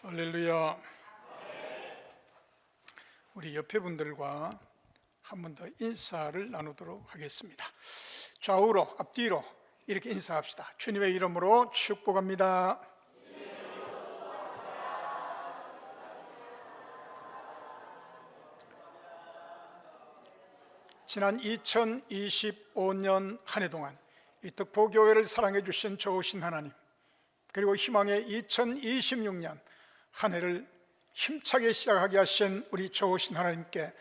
할렐루야. 우리 옆에 분들과 한 번 더 인사를 나누도록 하겠습니다. 좌우로, 앞뒤로 이렇게 인사합시다. 주님의 이름으로 축복합니다. 지난 2025년 한 해 동안 이 덕포교회를 사랑해 주신 좋으신 하나님, 그리고 희망의 2026년 한 해를 힘차게 시작하게 하신 우리 좋으신 하나님께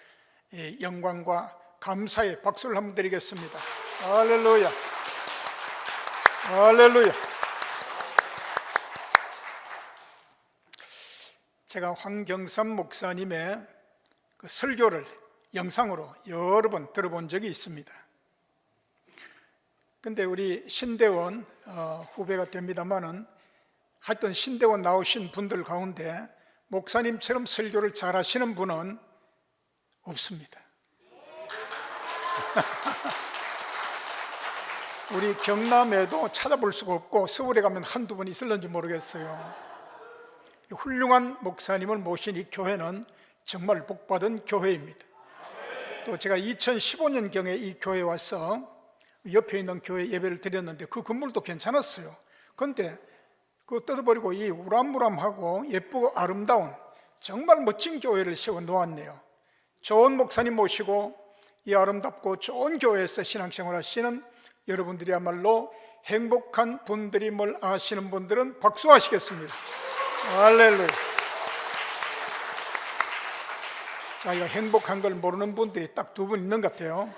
영광과 감사의 박수를 한번 드리겠습니다. 할렐루야, 할렐루야. 제가 황경삼 목사님의 그 설교를 영상으로 여러 번 들어본 적이 있습니다. 근데 우리 신대원 후배가 됩니다만은 하여튼 신대원 나오신 분들 가운데 목사님처럼 설교를 잘 하시는 분은 없습니다. 우리 경남에도 찾아볼 수가 없고 서울에 가면 한두 분 있을런지 모르겠어요. 훌륭한 목사님을 모신 이 교회는 정말 복받은 교회입니다. 또 제가 2015년경에 이 교회에 와서 옆에 있는 교회 예배를 드렸는데 그 건물도 괜찮았어요. 그런데 그거 뜯어버리고 이 우람무람하고 예쁘고 아름다운 정말 멋진 교회를 세워 놓았네요. 좋은 목사님 모시고 이 아름답고 좋은 교회에서 신앙생활 하시는 여러분들이야말로 행복한 분들임을 아시는 분들은 박수하시겠습니다. 할렐루야. 자기가 행복한 걸 모르는 분들이 딱 두 분 있는 것 같아요.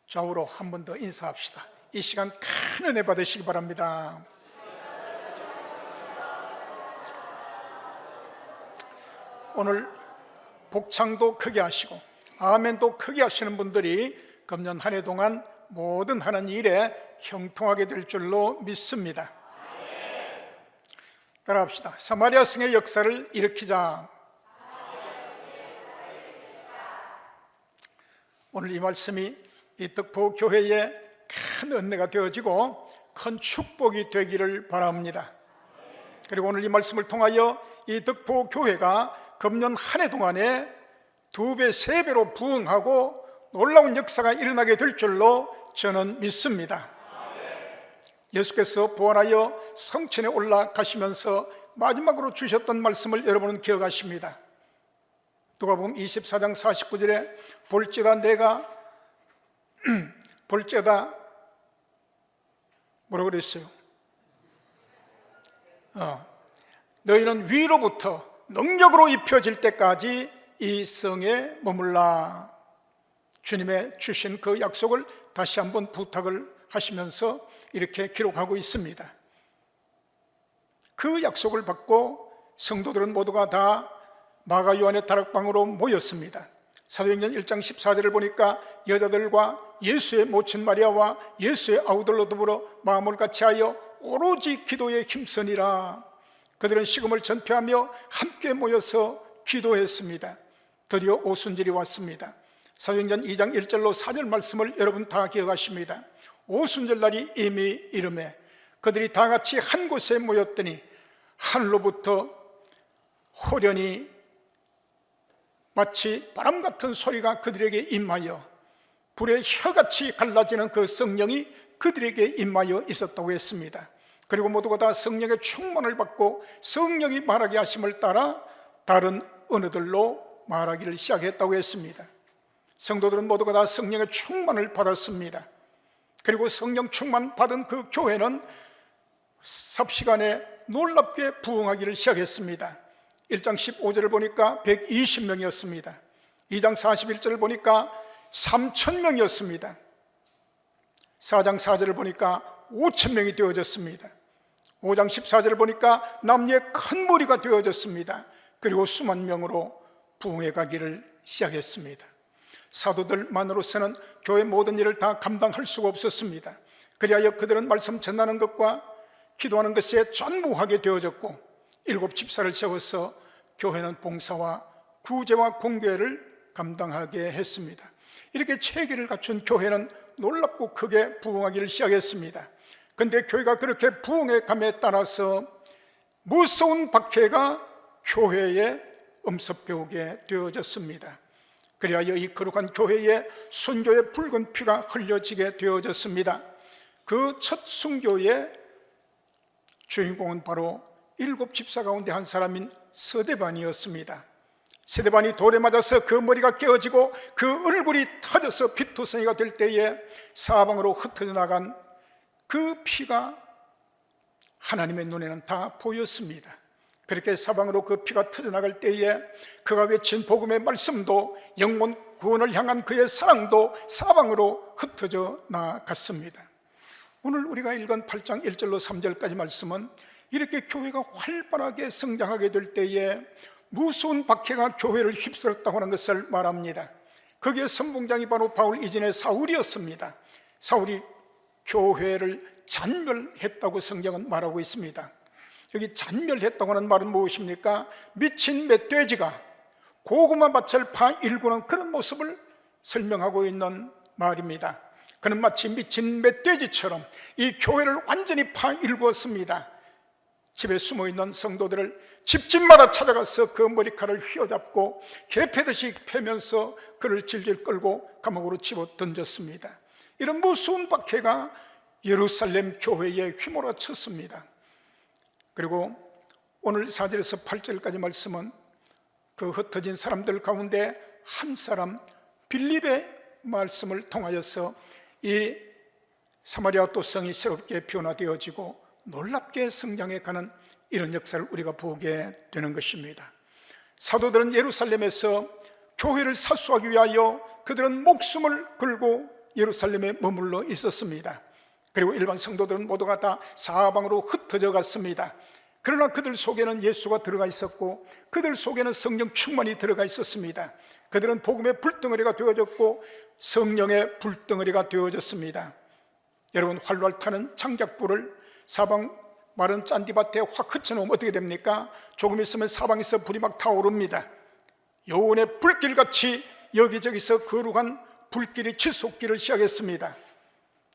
좌우로 한 번 더 인사합시다. 이 시간 큰 은혜 받으시기 바랍니다. 오늘 복창도 크게 하시고 아멘도 크게 하시는 분들이 금년 한 해 동안 모든 하는 일에 형통하게 될 줄로 믿습니다. 따라합시다. 사마리아 성의 역사를 일으키자. 오늘 이 말씀이 이 덕포 교회에 큰 은혜가 되어지고 큰 축복이 되기를 바랍니다. 그리고 오늘 이 말씀을 통하여 이 덕포 교회가 금년 한 해 동안에 2배, 3배로 부흥하고 놀라운 역사가 일어나게 될 줄로 저는 믿습니다. 예수께서 부활하여 성천에 올라가시면서 마지막으로 주셨던 말씀을 여러분은 기억하십니다. 누가복음 24장 49절에 볼지어다 내가 볼지어다 뭐라고 그랬어요? 너희는 위로부터 능력으로 입혀질 때까지 이 성에 머물라. 주님의 주신 그 약속을 다시 한번 부탁을 하시면서 이렇게 기록하고 있습니다. 그 약속을 받고 성도들은 모두가 다 마가 요한의 다락방으로 모였습니다. 사도행전 1장 14절을 보니까 여자들과 예수의 모친 마리아와 예수의 아우들로 더불어 마음을 같이하여 오로지 기도에 힘쓰니라. 그들은 식음을 전폐하며 함께 모여서 기도했습니다. 드디어 오순절이 왔습니다. 사도행전 2장 1절로 4절 말씀을 여러분 다 기억하십니다. 오순절 날이 이미 이르매 그들이 다 같이 한 곳에 모였더니 하늘로부터 호련히 마치 바람 같은 소리가 그들에게 임하여 불의 혀같이 갈라지는 그 성령이 그들에게 임하여 있었다고 했습니다. 그리고 모두가 다 성령의 충만을 받고 성령이 말하게 하심을 따라 다른 언어들로 말하기를 시작했다고 했습니다. 성도들은 모두가 다 성령의 충만을 받았습니다. 그리고 성령 충만 받은 그 교회는 삽시간에 놀랍게 부흥하기를 시작했습니다. 1장 15절을 보니까 120명이었습니다. 2장 41절을 보니까 3,000명이었습니다. 4장 4절을 보니까 5,000명이 되어졌습니다. 5장 14절을 보니까 남녀의 큰 무리가 되어졌습니다. 그리고 수만 명으로 부흥해 가기를 시작했습니다. 사도들만으로서는 교회 모든 일을 다 감당할 수가 없었습니다. 그리하여 그들은 말씀 전하는 것과 기도하는 것에 전무하게 되어졌고 7 집사를 세워서 교회는 봉사와 구제와 공교회를 감당하게 했습니다. 이렇게 체계를 갖춘 교회는 놀랍고 크게 부흥하기를 시작했습니다. 그런데 교회가 그렇게 부흥해 감에 따라서 무서운 박해가 교회에 엄습해오게 되어졌습니다. 그리하여 이 거룩한 교회에 순교의 붉은 피가 흘려지게 되어졌습니다. 그 첫 순교의 주인공은 바로 7 집사 가운데 한 사람인 스데반이었습니다. 스데반이 돌에 맞아서 그 머리가 깨어지고 그 얼굴이 터져서 피투성이가 될 때에 사방으로 흩어져 나간 그 피가 하나님의 눈에는 다 보였습니다. 그렇게 사방으로 그 피가 터져나갈 때에 그가 외친 복음의 말씀도 영혼 구원을 향한 그의 사랑도 사방으로 흩어져 나갔습니다. 오늘 우리가 읽은 8장 1절로 3절까지 말씀은 이렇게 교회가 활발하게 성장하게 될 때에 무서운 박해가 교회를 휩쓸었다고 하는 것을 말합니다. 거기에 선봉장이 바로 바울 이전의 사울이었습니다. 사울이 교회를 잔멸했다고 성경은 말하고 있습니다. 여기 잔멸했다고 하는 말은 무엇입니까? 미친 멧돼지가 고구마 밭을 파일구는 그런 모습을 설명하고 있는 말입니다. 그는 마치 미친 멧돼지처럼 이 교회를 완전히 파일구었습니다. 집에 숨어있는 성도들을 집집마다 찾아가서 그 머리카락을 휘어잡고 개 패듯이 패면서 그를 질질 끌고 감옥으로 집어 던졌습니다. 이런 무서운 박해가 예루살렘 교회에 휘몰아쳤습니다. 그리고 오늘 4절에서 8절까지 말씀은 그 흩어진 사람들 가운데 한 사람 빌립의 말씀을 통하여서 이 사마리아 도성이 새롭게 변화되어지고 놀랍게 성장해가는 이런 역사를 우리가 보게 되는 것입니다. 사도들은 예루살렘에서 교회를 사수하기 위하여 그들은 목숨을 걸고 예루살렘에 머물러 있었습니다. 그리고 일반 성도들은 모두가 다 사방으로 흩어져 갔습니다. 그러나 그들 속에는 예수가 들어가 있었고 그들 속에는 성령 충만이 들어가 있었습니다. 그들은 복음의 불덩어리가 되어졌고 성령의 불덩어리가 되어졌습니다. 여러분, 활활 타는 장작불을 사방 마른 짠디밭에 확 흩어놓으면 어떻게 됩니까? 조금 있으면 사방에서 불이 막 타오릅니다. 요원의 불길같이 여기저기서 거룩한 불길이 치솟기를 시작했습니다.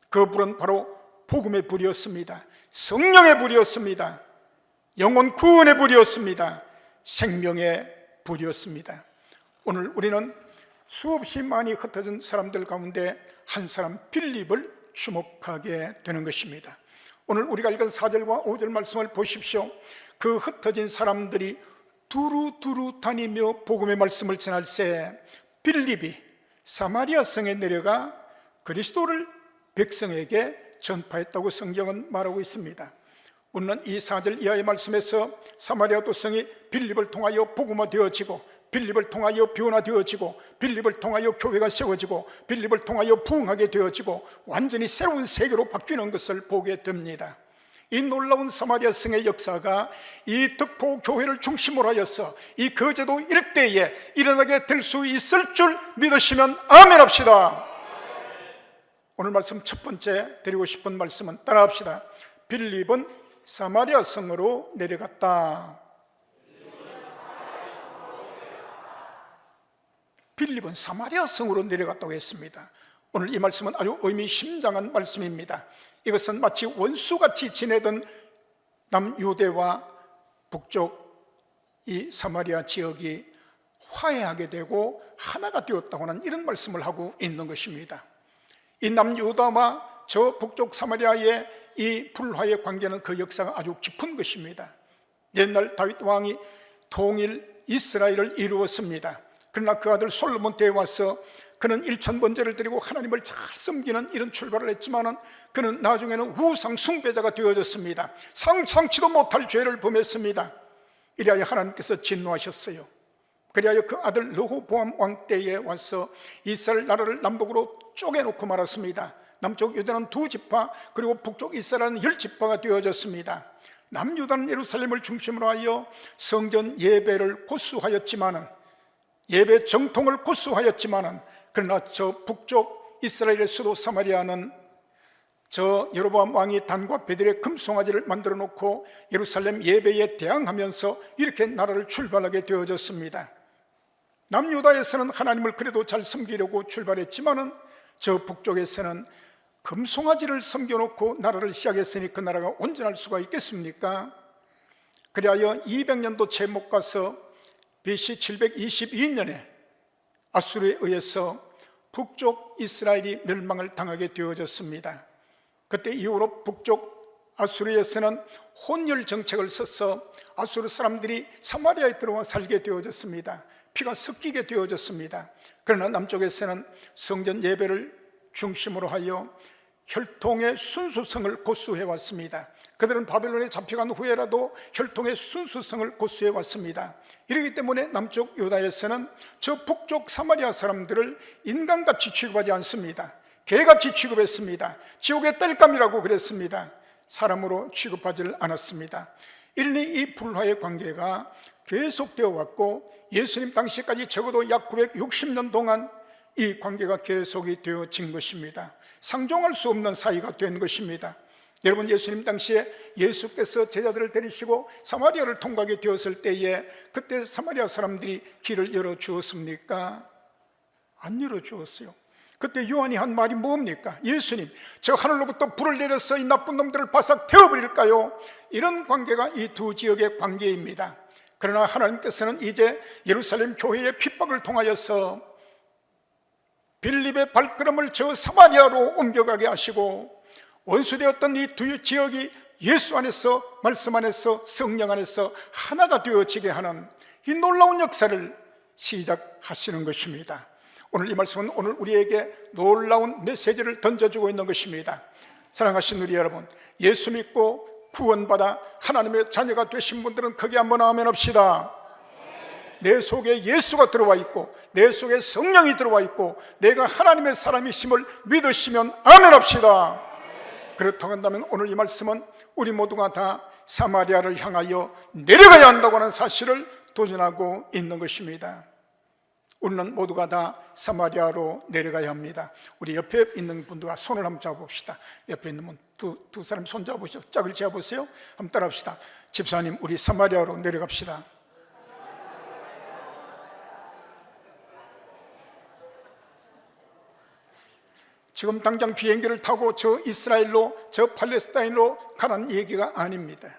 그 불은 바로 복음의 불이었습니다. 성령의 불이었습니다. 영혼 구원의 불이었습니다. 생명의 불이었습니다. 오늘 우리는 수없이 많이 흩어진 사람들 가운데 한 사람 빌립을 주목하게 되는 것입니다. 오늘 우리가 읽은 4절과 5절 말씀을 보십시오. 그 흩어진 사람들이 두루두루 다니며 복음의 말씀을 전할 새 빌립이 사마리아 성에 내려가 그리스도를 백성에게 전파했다고 성경은 말하고 있습니다. 오늘은 이 4절 이하의 말씀에서 사마리아 도성이 빌립을 통하여 복음화되어지고 빌립을 통하여 변화되어지고 빌립을 통하여 교회가 세워지고 빌립을 통하여 부흥하게 되어지고 완전히 새로운 세계로 바뀌는 것을 보게 됩니다. 이 놀라운 사마리아 성의 역사가 이 덕포 교회를 중심으로 하여서 이 거제도 일대에 일어나게 될 수 있을 줄 믿으시면 아멘 합시다. 오늘 말씀 첫 번째 드리고 싶은 말씀은 따라합시다. 빌립은 사마리아 성으로 내려갔다. 빌립은 사마리아 성으로 내려갔다고 했습니다. 오늘 이 말씀은 아주 의미심장한 말씀입니다. 이것은 마치 원수같이 지내던 남유대와 북쪽 이 사마리아 지역이 화해하게 되고 하나가 되었다고 하는 이런 말씀을 하고 있는 것입니다. 이 남유다와 저 북쪽 사마리아의 이 불화의 관계는 그 역사가 아주 깊은 것입니다. 옛날 다윗 왕이 통일 이스라엘을 이루었습니다. 그러나 그 아들 솔로몬 때에 와서 그는 일천번제를 드리고 하나님을 잘 섬기는 이런 출발을 했지만은 그는 나중에는 우상 숭배자가 되어졌습니다. 상상치도 못할 죄를 범했습니다. 이리하여 하나님께서 진노하셨어요. 그리하여 그 아들 르호보암 왕 때에 와서 이스라엘 나라를 남북으로 쪼개놓고 말았습니다. 남쪽 유다는 2지파 그리고 북쪽 이스라엘은 10지파가 되어졌습니다. 남유다는 예루살렘을 중심으로 하여 성전 예배를 고수하였지만은 예배 정통을 고수하였지만은 그러나 저 북쪽 이스라엘의 수도 사마리아는 저 여로보암 왕이 단과 베델의 금송아지를 만들어 놓고 예루살렘 예배에 대항하면서 이렇게 나라를 출발하게 되어졌습니다. 남유다에서는 하나님을 그래도 잘 섬기려고 출발했지만은 저 북쪽에서는 금송아지를 섬겨놓고 나라를 시작했으니 그 나라가 온전할 수가 있겠습니까? 그리하여 200년도 채 못 가서 BC 722년에 아수르에 의해서 북쪽 이스라엘이 멸망을 당하게 되어졌습니다. 그때 이후로 북쪽 아수르에서는 혼혈 정책을 써서 아수르 사람들이 사마리아에 들어와 살게 되어졌습니다. 피가 섞이게 되어졌습니다. 그러나 남쪽에서는 성전 예배를 중심으로 하여 혈통의 순수성을 고수해 왔습니다. 그들은 바벨론에 잡혀간 후에라도 혈통의 순수성을 고수해 왔습니다. 이렇기 때문에 남쪽 유다에서는 저 북쪽 사마리아 사람들을 인간같이 취급하지 않습니다. 개같이 취급했습니다. 지옥의 땔감이라고 그랬습니다. 사람으로 취급하지 않았습니다. 이러니 이 불화의 관계가 계속되어 왔고 예수님 당시까지 적어도 약 960년 동안 이 관계가 계속이 되어진 것입니다. 상종할 수 없는 사이가 된 것입니다. 여러분, 예수님 당시에 예수께서 제자들을 데리시고 사마리아를 통과하게 되었을 때에 그때 사마리아 사람들이 길을 열어주었습니까? 안 열어주었어요. 그때 요한이 한 말이 뭡니까? 예수님, 저 하늘로부터 불을 내려서 이 나쁜 놈들을 바싹 태워버릴까요? 이런 관계가 이 두 지역의 관계입니다. 그러나 하나님께서는 이제 예루살렘 교회의 핍박을 통하여서 빌립의 발걸음을 저 사마리아로 옮겨가게 하시고 원수되었던 이 두 지역이 예수 안에서, 말씀 안에서, 성령 안에서 하나가 되어지게 하는 이 놀라운 역사를 시작하시는 것입니다. 오늘 이 말씀은 오늘 우리에게 놀라운 메시지를 던져주고 있는 것입니다. 사랑하신 우리 여러분, 예수 믿고 구원받아 하나님의 자녀가 되신 분들은 크게 한번 아멘 합시다. 내 속에 예수가 들어와 있고 내 속에 성령이 들어와 있고 내가 하나님의 사람이심을 믿으시면 아멘 합시다. 그렇다고 한다면 오늘 이 말씀은 우리 모두가 다 사마리아를 향하여 내려가야 한다고 하는 사실을 도전하고 있는 것입니다. 우리는 모두가 다 사마리아로 내려가야 합니다. 우리 옆에 있는 분들과 손을 한번 잡아봅시다. 옆에 있는 분 두 사람 손 잡으시죠. 짝을 지어보세요. 한번 따라합시다. 집사님, 우리 사마리아로 내려갑시다. 지금 당장 비행기를 타고 저 이스라엘로, 저 팔레스타인으로 가라는 얘기가 아닙니다.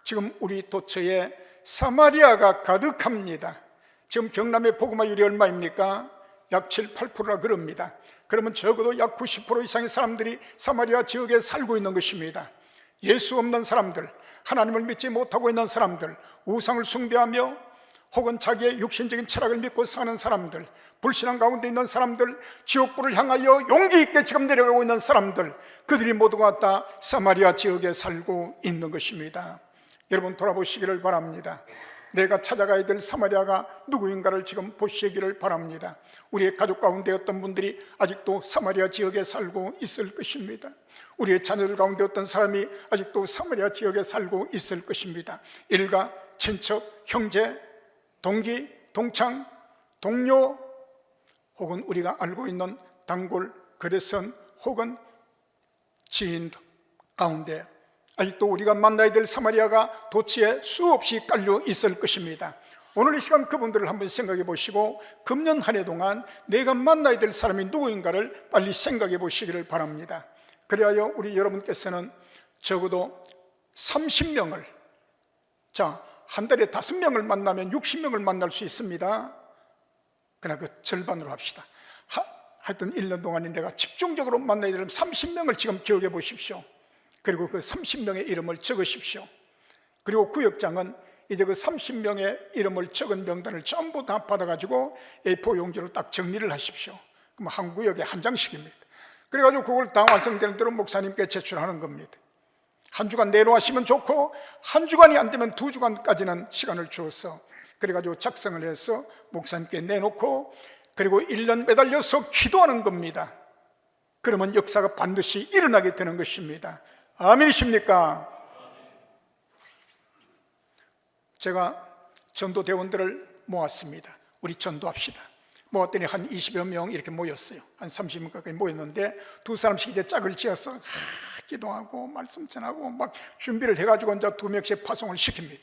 지금 우리 도처에 사마리아가 가득합니다. 지금 경남의 복음화율이 얼마입니까? 약 7, 8%라 그럽니다. 그러면 적어도 약 90% 이상의 사람들이 사마리아 지역에 살고 있는 것입니다. 예수 없는 사람들, 하나님을 믿지 못하고 있는 사람들, 우상을 숭배하며 혹은 자기의 육신적인 철학을 믿고 사는 사람들, 불신앙 가운데 있는 사람들, 지옥불을 향하여 용기 있게 지금 내려가고 있는 사람들, 그들이 모두가 다 사마리아 지역에 살고 있는 것입니다. 여러분, 돌아보시기를 바랍니다. 내가 찾아가야 될 사마리아가 누구인가를 지금 보시기를 바랍니다. 우리의 가족 가운데 어떤 분들이 아직도 사마리아 지역에 살고 있을 것입니다. 우리의 자녀들 가운데 어떤 사람이 아직도 사마리아 지역에 살고 있을 것입니다. 일가, 친척, 형제, 동기, 동창, 동료, 혹은 우리가 알고 있는 단골, 거래선, 혹은 지인 가운데 아직도 우리가 만나야 될 사마리아가 도처에 수없이 깔려 있을 것입니다. 오늘 이 시간 그분들을 한번 생각해 보시고 금년 한 해 동안 내가 만나야 될 사람이 누구인가를 빨리 생각해 보시기를 바랍니다. 그리하여 우리 여러분께서는 적어도 30명을, 한 달에 5명을 만나면 60명을 만날 수 있습니다. 그러나 그 절반으로 합시다. 하여튼 1년 동안에 내가 집중적으로 만나야 되는 30명을 지금 기억해 보십시오. 그리고 그 30명의 이름을 적으십시오. 그리고 구역장은 이제 그 30명의 이름을 적은 명단을 전부 다 받아가지고 A4 용지로 딱 정리를 하십시오. 그럼 한 구역에 한 장씩입니다. 그래가지고 그걸 다 완성되는 대로 목사님께 제출하는 겁니다. 한 주간 내로 하시면 좋고, 한 주간이 안 되면 2주간까지는 시간을 주어서 그래가지고 작성을 해서 목사님께 내놓고, 그리고 1년 매달려서 기도하는 겁니다. 그러면 역사가 반드시 일어나게 되는 것입니다. 아멘이십니까? 제가 전도대원들을 모았습니다. 우리 전도합시다. 모았더니 한 20여 명 이렇게 모였어요. 한 30명 가까이 모였는데 두 사람씩 이제 짝을 지어서 기도하고 말씀 전하고 막 준비를 해가지고 이제 2명씩 파송을 시킵니다.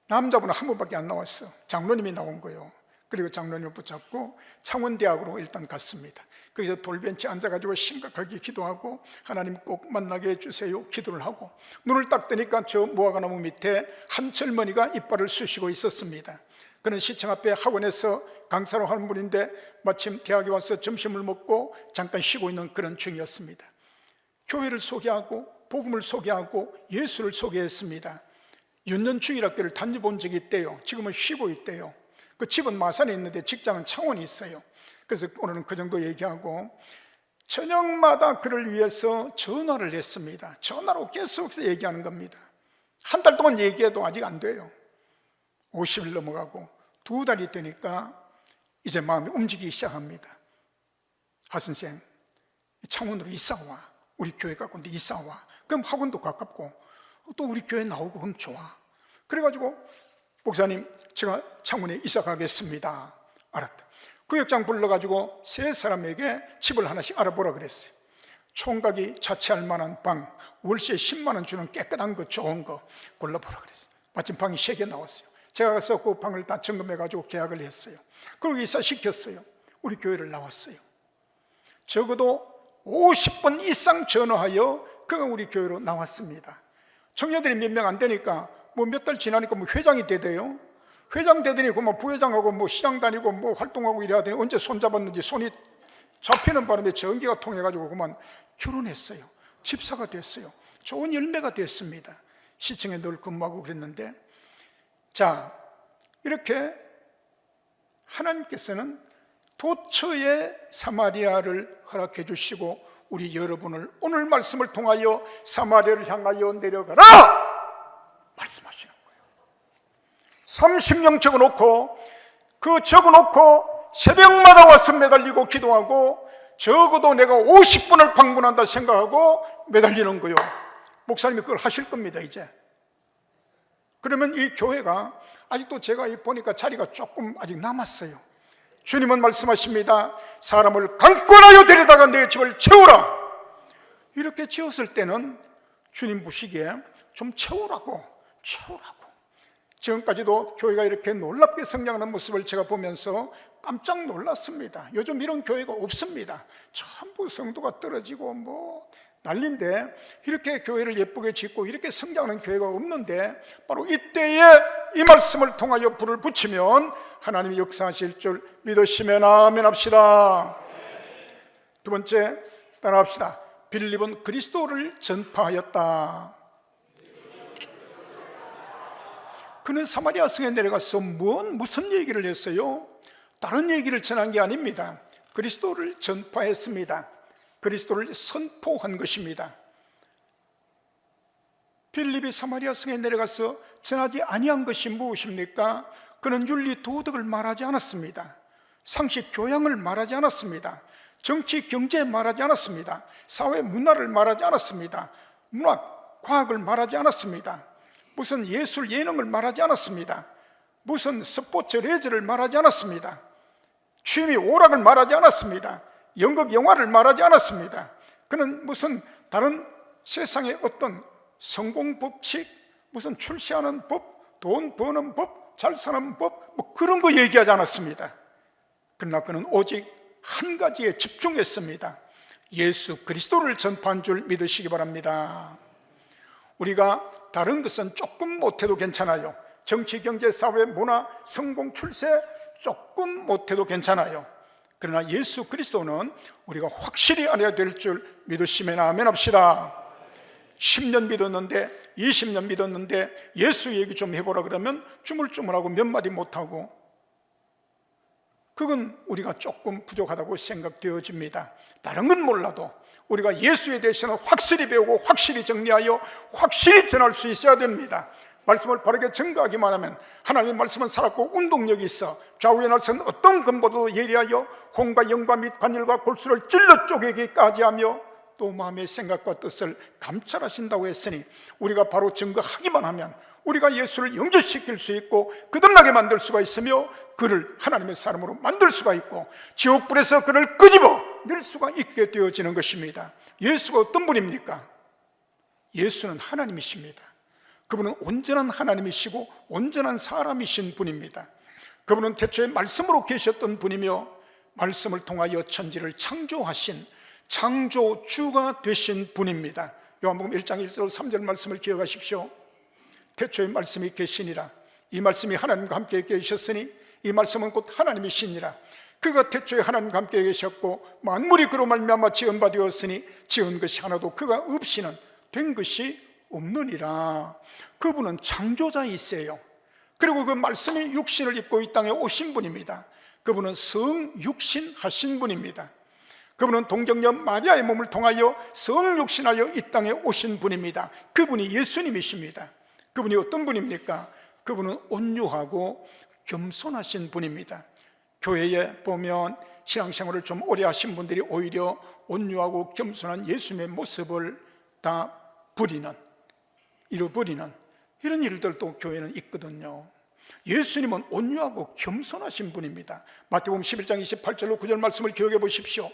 남자분은 한 분밖에 안 나왔어. 장로님이 나온 거예요. 그리고 장로님을 붙잡고 창원대학으로 일단 갔습니다. 거기서 돌벤치에 앉아가지고 심각하게 기도하고 하나님 꼭 만나게 해주세요 기도를 하고, 눈을 딱 뜨니까 저 무화과나무 밑에 한 젊은이가 이빨을 쑤시고 있었습니다. 그는 시청 앞에 학원에서 강사로 하는 분인데 마침 대학에 와서 점심을 먹고 잠깐 쉬고 있는 그런 중이었습니다. 교회를 소개하고 복음을 소개하고 예수를 소개했습니다. 윤년중일학교를 다녀본 적이 있대요. 지금은 쉬고 있대요. 그 집은 마산에 있는데 직장은 창원에 있어요. 그래서 오늘은 그 정도 얘기하고, 저녁마다 그를 위해서 전화를 했습니다. 전화로 계속해서 얘기하는 겁니다. 한 달 동안 얘기해도 아직 안 돼요. 50일 넘어가고 2달이 되니까 이제 마음이 움직이기 시작합니다. 하선생, 창원으로 이사와. 우리 교회 가까운데 이사와. 그럼 학원도 가깝고 또 우리 교회 나오고 그럼 좋아. 그래가지고 목사님, 제가 창원에 이사 가겠습니다. 알았다. 구역장 불러가지고 3사람에게 집을 하나씩 알아보라 그랬어요. 총각이 자취할 만한 방, 월세 10만 원 주는 깨끗한 거, 좋은 거 골라보라 그랬어요. 마침 방이 3개 나왔어요. 제가 가서 그 방을 다 점검해가지고 계약을 했어요. 그리고 이사시켰어요. 우리 교회를 나왔어요. 적어도 50번 이상 전화하여 그가 우리 교회로 나왔습니다. 청년들이 몇 명 안 되니까 뭐 몇 달 지나니까 뭐 회장이 되대요. 회장 되더니 뭐 부회장하고 뭐 시장 다니고 뭐 활동하고 이래 하더니 언제 손잡았는지 손이 잡히는 바람에 전기가 통해가지고 그만 결혼했어요. 집사가 됐어요. 좋은 열매가 됐습니다. 시청에 늘 근무하고 그랬는데, 자, 이렇게 하나님께서는 도처의 사마리아를 허락해 주시고 우리 여러분을 오늘 말씀을 통하여 사마리아를 향하여 내려가라 말씀하시는 거예요. 30년 적어놓고, 그 적어놓고 새벽마다 와서 매달리고 기도하고 적어도 내가 50분을 방문한다 생각하고 매달리는 거예요. 목사님이 그걸 하실 겁니다. 이제 그러면 이 교회가 아직도 제가 보니까 자리가 조금 아직 남았어요. 주님은 말씀하십니다. 사람을 강권하여 데려다가 내 집을 채우라. 이렇게 지었을 때는 주님 보시기에 좀 채우라고. 지금까지도 교회가 이렇게 놀랍게 성장하는 모습을 제가 보면서 깜짝 놀랐습니다. 요즘 이런 교회가 없습니다. 전부 성도가 떨어지고 뭐 난리인데, 이렇게 교회를 예쁘게 짓고 이렇게 성장하는 교회가 없는데, 바로 이때에 이 말씀을 통하여 불을 붙이면 하나님이 역사하실 줄 믿으시면 아멘 합시다. 두 번째, 따라합시다. 빌립은 그리스도를 전파하였다. 그는 사마리아 성에 내려가서 무슨 얘기를 했어요? 다른 얘기를 전한 게 아닙니다. 그리스도를 전파했습니다. 그리스도를 선포한 것입니다. 빌립이 사마리아 성에 내려가서 전하지 아니한 것이 무엇입니까? 그는 윤리 도덕을 말하지 않았습니다. 상식 교양을 말하지 않았습니다. 정치 경제 말하지 않았습니다. 사회 문화를 말하지 않았습니다. 문학 과학을 말하지 않았습니다. 무슨 예술 예능을 말하지 않았습니다. 무슨 스포츠 레저를 말하지 않았습니다. 취미 오락을 말하지 않았습니다. 연극 영화를 말하지 않았습니다. 그는 무슨 다른 세상의 어떤 성공 법칙, 무슨 출세하는 법, 돈 버는 법, 잘 사는 법, 뭐 그런 거 얘기하지 않았습니다. 그러나 그는 오직 한 가지에 집중했습니다. 예수 그리스도를 전파한 줄 믿으시기 바랍니다. 우리가 다른 것은 조금 못해도 괜찮아요. 정치, 경제, 사회, 문화, 성공, 출세 조금 못해도 괜찮아요. 그러나 예수 그리스도는 우리가 확실히 알아야 될 줄 믿으시면 아멘 합시다. 10년 믿었는데 20년 믿었는데 예수 얘기 좀 해보라 그러면 주물주물하고 몇 마디 못하고, 그건 우리가 조금 부족하다고 생각되어집니다. 다른 건 몰라도 우리가 예수에 대해서는 확실히 배우고 확실히 정리하여 확실히 전할 수 있어야 됩니다. 말씀을 바르게 증거하기만 하면 하나님의 말씀은 살았고 운동력이 있어 좌우의 날선 어떤 검보다도 예리하여 혼과 영과 및 관절과 골수를 찔러 쪼개기까지 하며 또 마음의 생각과 뜻을 감찰하신다고 했으니, 우리가 바로 증거하기만 하면 우리가 예수를 영접시킬 수 있고 거듭나게 만들 수가 있으며 그를 하나님의 사람으로 만들 수가 있고 지옥불에서 그를 끄집어 낼 수가 있게 되어지는 것입니다. 예수가 어떤 분입니까? 예수는 하나님이십니다. 그분은 온전한 하나님이시고 온전한 사람이신 분입니다. 그분은 태초에 말씀으로 계셨던 분이며 말씀을 통하여 천지를 창조하신 창조주가 되신 분입니다. 요한복음 1장 1절 3절 말씀을 기억하십시오. 태초에 말씀이 계시니라. 이 말씀이 하나님과 함께 계셨으니 이 말씀은 곧 하나님이시니라. 그가 태초에 하나님과 함께 계셨고 만물이 그로 말미암아 지은 바 되었으니 지은 것이 하나도 그가 없이는 된 것이 없느니라. 그분은 창조자이세요. 그리고 그 말씀이 육신을 입고 이 땅에 오신 분입니다. 그분은 성육신하신 분입니다. 그분은 동정녀 마리아의 몸을 통하여 성육신하여 이 땅에 오신 분입니다. 그분이 예수님이십니다. 그분이 어떤 분입니까? 그분은 온유하고 겸손하신 분입니다. 교회에 보면 신앙생활을 좀 오래 하신 분들이 오히려 온유하고 겸손한 예수님의 모습을 다 잃어버리는 이런 일들도 교회는 있거든요. 예수님은 온유하고 겸손하신 분입니다. 마태복음 11장 28절로 9절 말씀을 기억해 보십시오.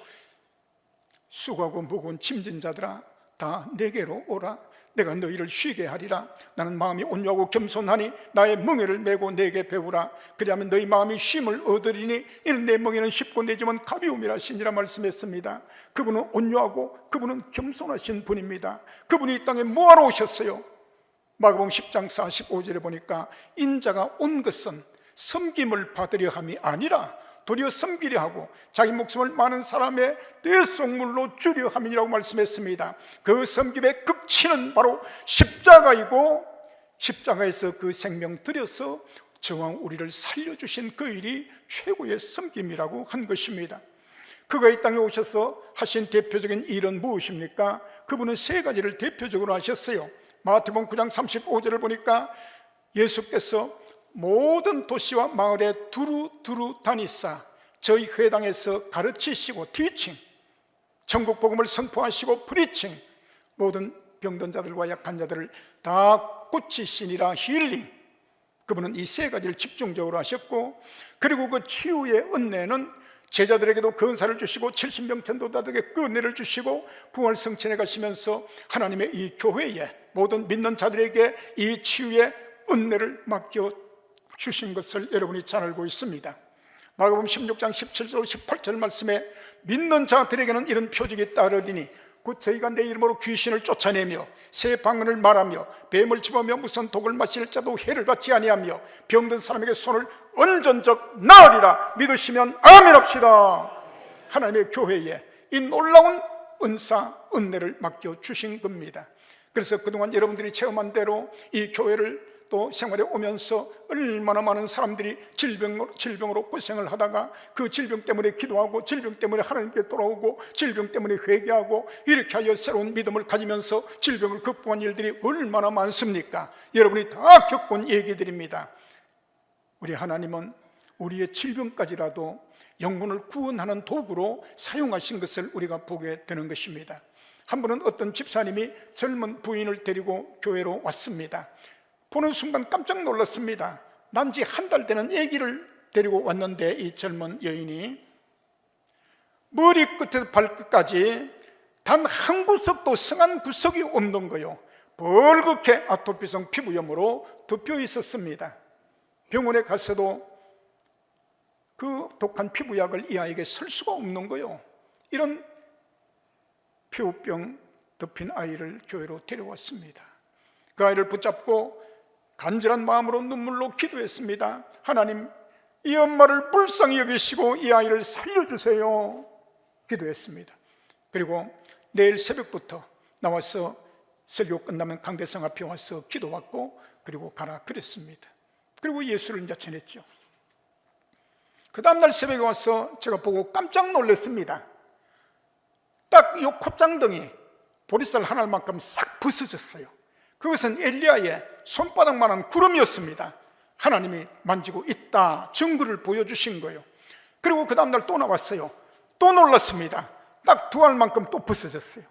수고하고 무거운 짐진 자들아 다 내게로 오라. 내가 너희를 쉬게 하리라. 나는 마음이 온유하고 겸손하니 나의 멍에를 메고 내게 배우라. 그리하면 너희 마음이 쉼을 얻으리니 이는 내 멍에는 쉽고 내 짐은 가벼움이라 하시니라 말씀했습니다. 그분은 온유하고 그분은 겸손하신 분입니다. 그분이 이 땅에 뭐하러 오셨어요? 마가복음 10장 45절에 보니까 인자가 온 것은 섬김을 받으려 함이 아니라 도리어 섬기려 하고 자기 목숨을 많은 사람의 대속물로 주려 함이라고 말씀했습니다. 그 섬김의 극치는 바로 십자가이고 십자가에서 그 생명 들여서 저와 우리를 살려주신 그 일이 최고의 섬김이라고 한 것입니다. 그가 이 땅에 오셔서 하신 대표적인 일은 무엇입니까? 그분은 세 가지를 대표적으로 하셨어요. 마태복음 9장 35절을 보니까 예수께서 모든 도시와 마을에 두루 다니사 저희 회당에서 가르치시고 티칭, 천국 복음을 선포하시고 프리칭, 모든 병든 자들과 약한 자들을 다 고치시니라. 힐링. 그분은 이 세 가지를 집중적으로 하셨고, 그리고 그 치유의 은혜는 제자들에게도 그 은사를 주시고 70명 전도자들에게 그 은혜를 주시고 부활 성천에 가시면서 하나님의 이 교회에 모든 믿는 자들에게 이 치유의 은혜를 맡겨 주신 것을 여러분이 잘 알고 있습니다. 마가복음 16장 17절 18절 말씀에 믿는 자들에게는 이런 표적이 따르리니 곧 저희가 내 이름으로 귀신을 쫓아내며 새 방언을 말하며 뱀을 집으며 무슨 독을 마실 자도 해를 받지 아니하며 병든 사람에게 손을 얹은 적 나으리라. 믿으시면 아멘 합시다. 하나님의 교회에 이 놀라운 은사 은혜를 맡겨 주신 겁니다. 그래서 그동안 여러분들이 체험한 대로 이 교회를 또 생활에 오면서 얼마나 많은 사람들이 질병으로 고생을 하다가 그 질병 때문에 기도하고 질병 때문에 하나님께 돌아오고 질병 때문에 회개하고 이렇게 하여 새로운 믿음을 가지면서 질병을 극복한 일들이 얼마나 많습니까? 여러분이 다 겪은 얘기들입니다. 우리 하나님은 우리의 질병까지라도 영혼을 구원하는 도구로 사용하신 것을 우리가 보게 되는 것입니다. 한 번은 어떤 집사님이 젊은 부인을 데리고 교회로 왔습니다. 보는 순간 깜짝 놀랐습니다. 난지 한 달 되는 아기를 데리고 왔는데 이 젊은 여인이 머리끝에서 발끝까지 단 한 구석도 성한 구석이 없는 거요. 벌겋게 아토피성 피부염으로 덮여 있었습니다. 병원에 가서도 그 독한 피부약을 이 아이에게 쓸 수가 없는 거요. 이런 피부병 덮인 아이를 교회로 데려왔습니다. 그 아이를 붙잡고 간절한 마음으로 눈물로 기도했습니다. 하나님, 이 엄마를 불쌍히 여기시고 이 아이를 살려주세요. 기도했습니다. 그리고 내일 새벽부터 나와서 설교 끝나면 강대상 앞에 와서 기도받고 그리고 가라 그랬습니다. 그리고 예수를 이제 전했죠. 그 다음날 새벽에 와서 제가 보고 깜짝 놀랐습니다. 딱 이 콧장등이 보리쌀 하나만큼 싹 벗어졌어요. 그것은 엘리야의 손바닥만한 구름이었습니다. 하나님이 만지고 있다 증거를 보여주신 거예요. 그리고 그 다음날 또 나왔어요. 또 놀랐습니다. 딱 2알만큼 또 벗어졌어요.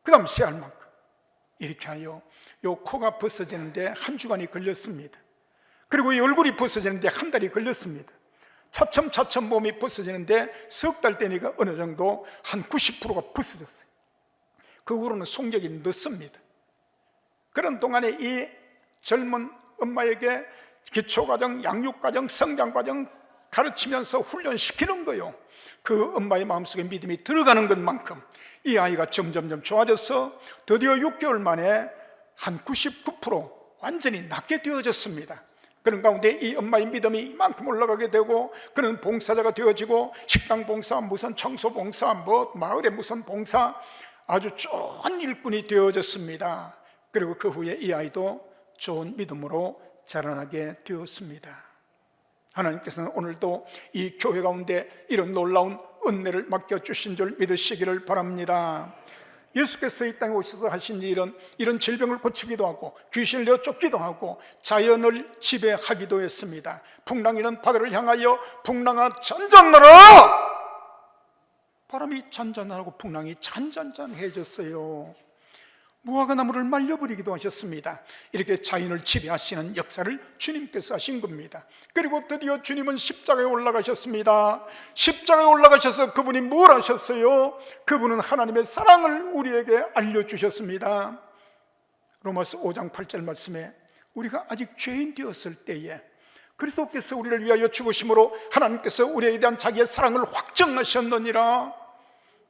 그 다음 3알만큼. 이렇게 하여 요 코가 벗어지는데 1주간이 걸렸습니다. 그리고 이 얼굴이 벗어지는데 1달이 걸렸습니다. 차츰 몸이 벗어지는데 3달 되니까 어느 정도 한 90%가 벗어졌어요. 그 후로는 속력이 늦습니다. 그런 동안에 이 젊은 엄마에게 기초과정, 양육과정, 성장과정 가르치면서 훈련시키는 거요. 그 엄마의 마음속에 믿음이 들어가는 것만큼 이 아이가 점점점 좋아져서 드디어 6개월 만에 한 99% 완전히 낫게 되어졌습니다. 그런 가운데 이 엄마의 믿음이 이만큼 올라가게 되고 그는 봉사자가 되어지고 식당 봉사, 무슨 청소 봉사, 마을의 무슨 봉사, 아주 좋은 일꾼이 되어졌습니다. 그리고 그 후에 이 아이도 좋은 믿음으로 자라나게 되었습니다. 하나님께서는 오늘도 이 교회 가운데 이런 놀라운 은혜를 맡겨주신 줄 믿으시기를 바랍니다. 예수께서 이 땅에 오셔서 하신 일은 이런 질병을 고치기도 하고 귀신을 내쫓기도 하고 자연을 지배하기도 했습니다. 풍랑이는 바다를 향하여 풍랑아 잔잔하라! 바람이 잔잔하고 풍랑이 잔잔잔해졌어요. 무화과 나무를 말려버리기도 하셨습니다. 이렇게 자연을 지배하시는 역사를 주님께서 하신 겁니다. 그리고 드디어 주님은 십자가에 올라가셨습니다. 십자가에 올라가셔서 그분이 뭘 하셨어요? 그분은 하나님의 사랑을 우리에게 알려주셨습니다. 로마서 5장 8절 말씀에 우리가 아직 죄인 되었을 때에 그리스도께서 우리를 위하여 죽으심으로 하나님께서 우리에 대한 자기의 사랑을 확정하셨느니라.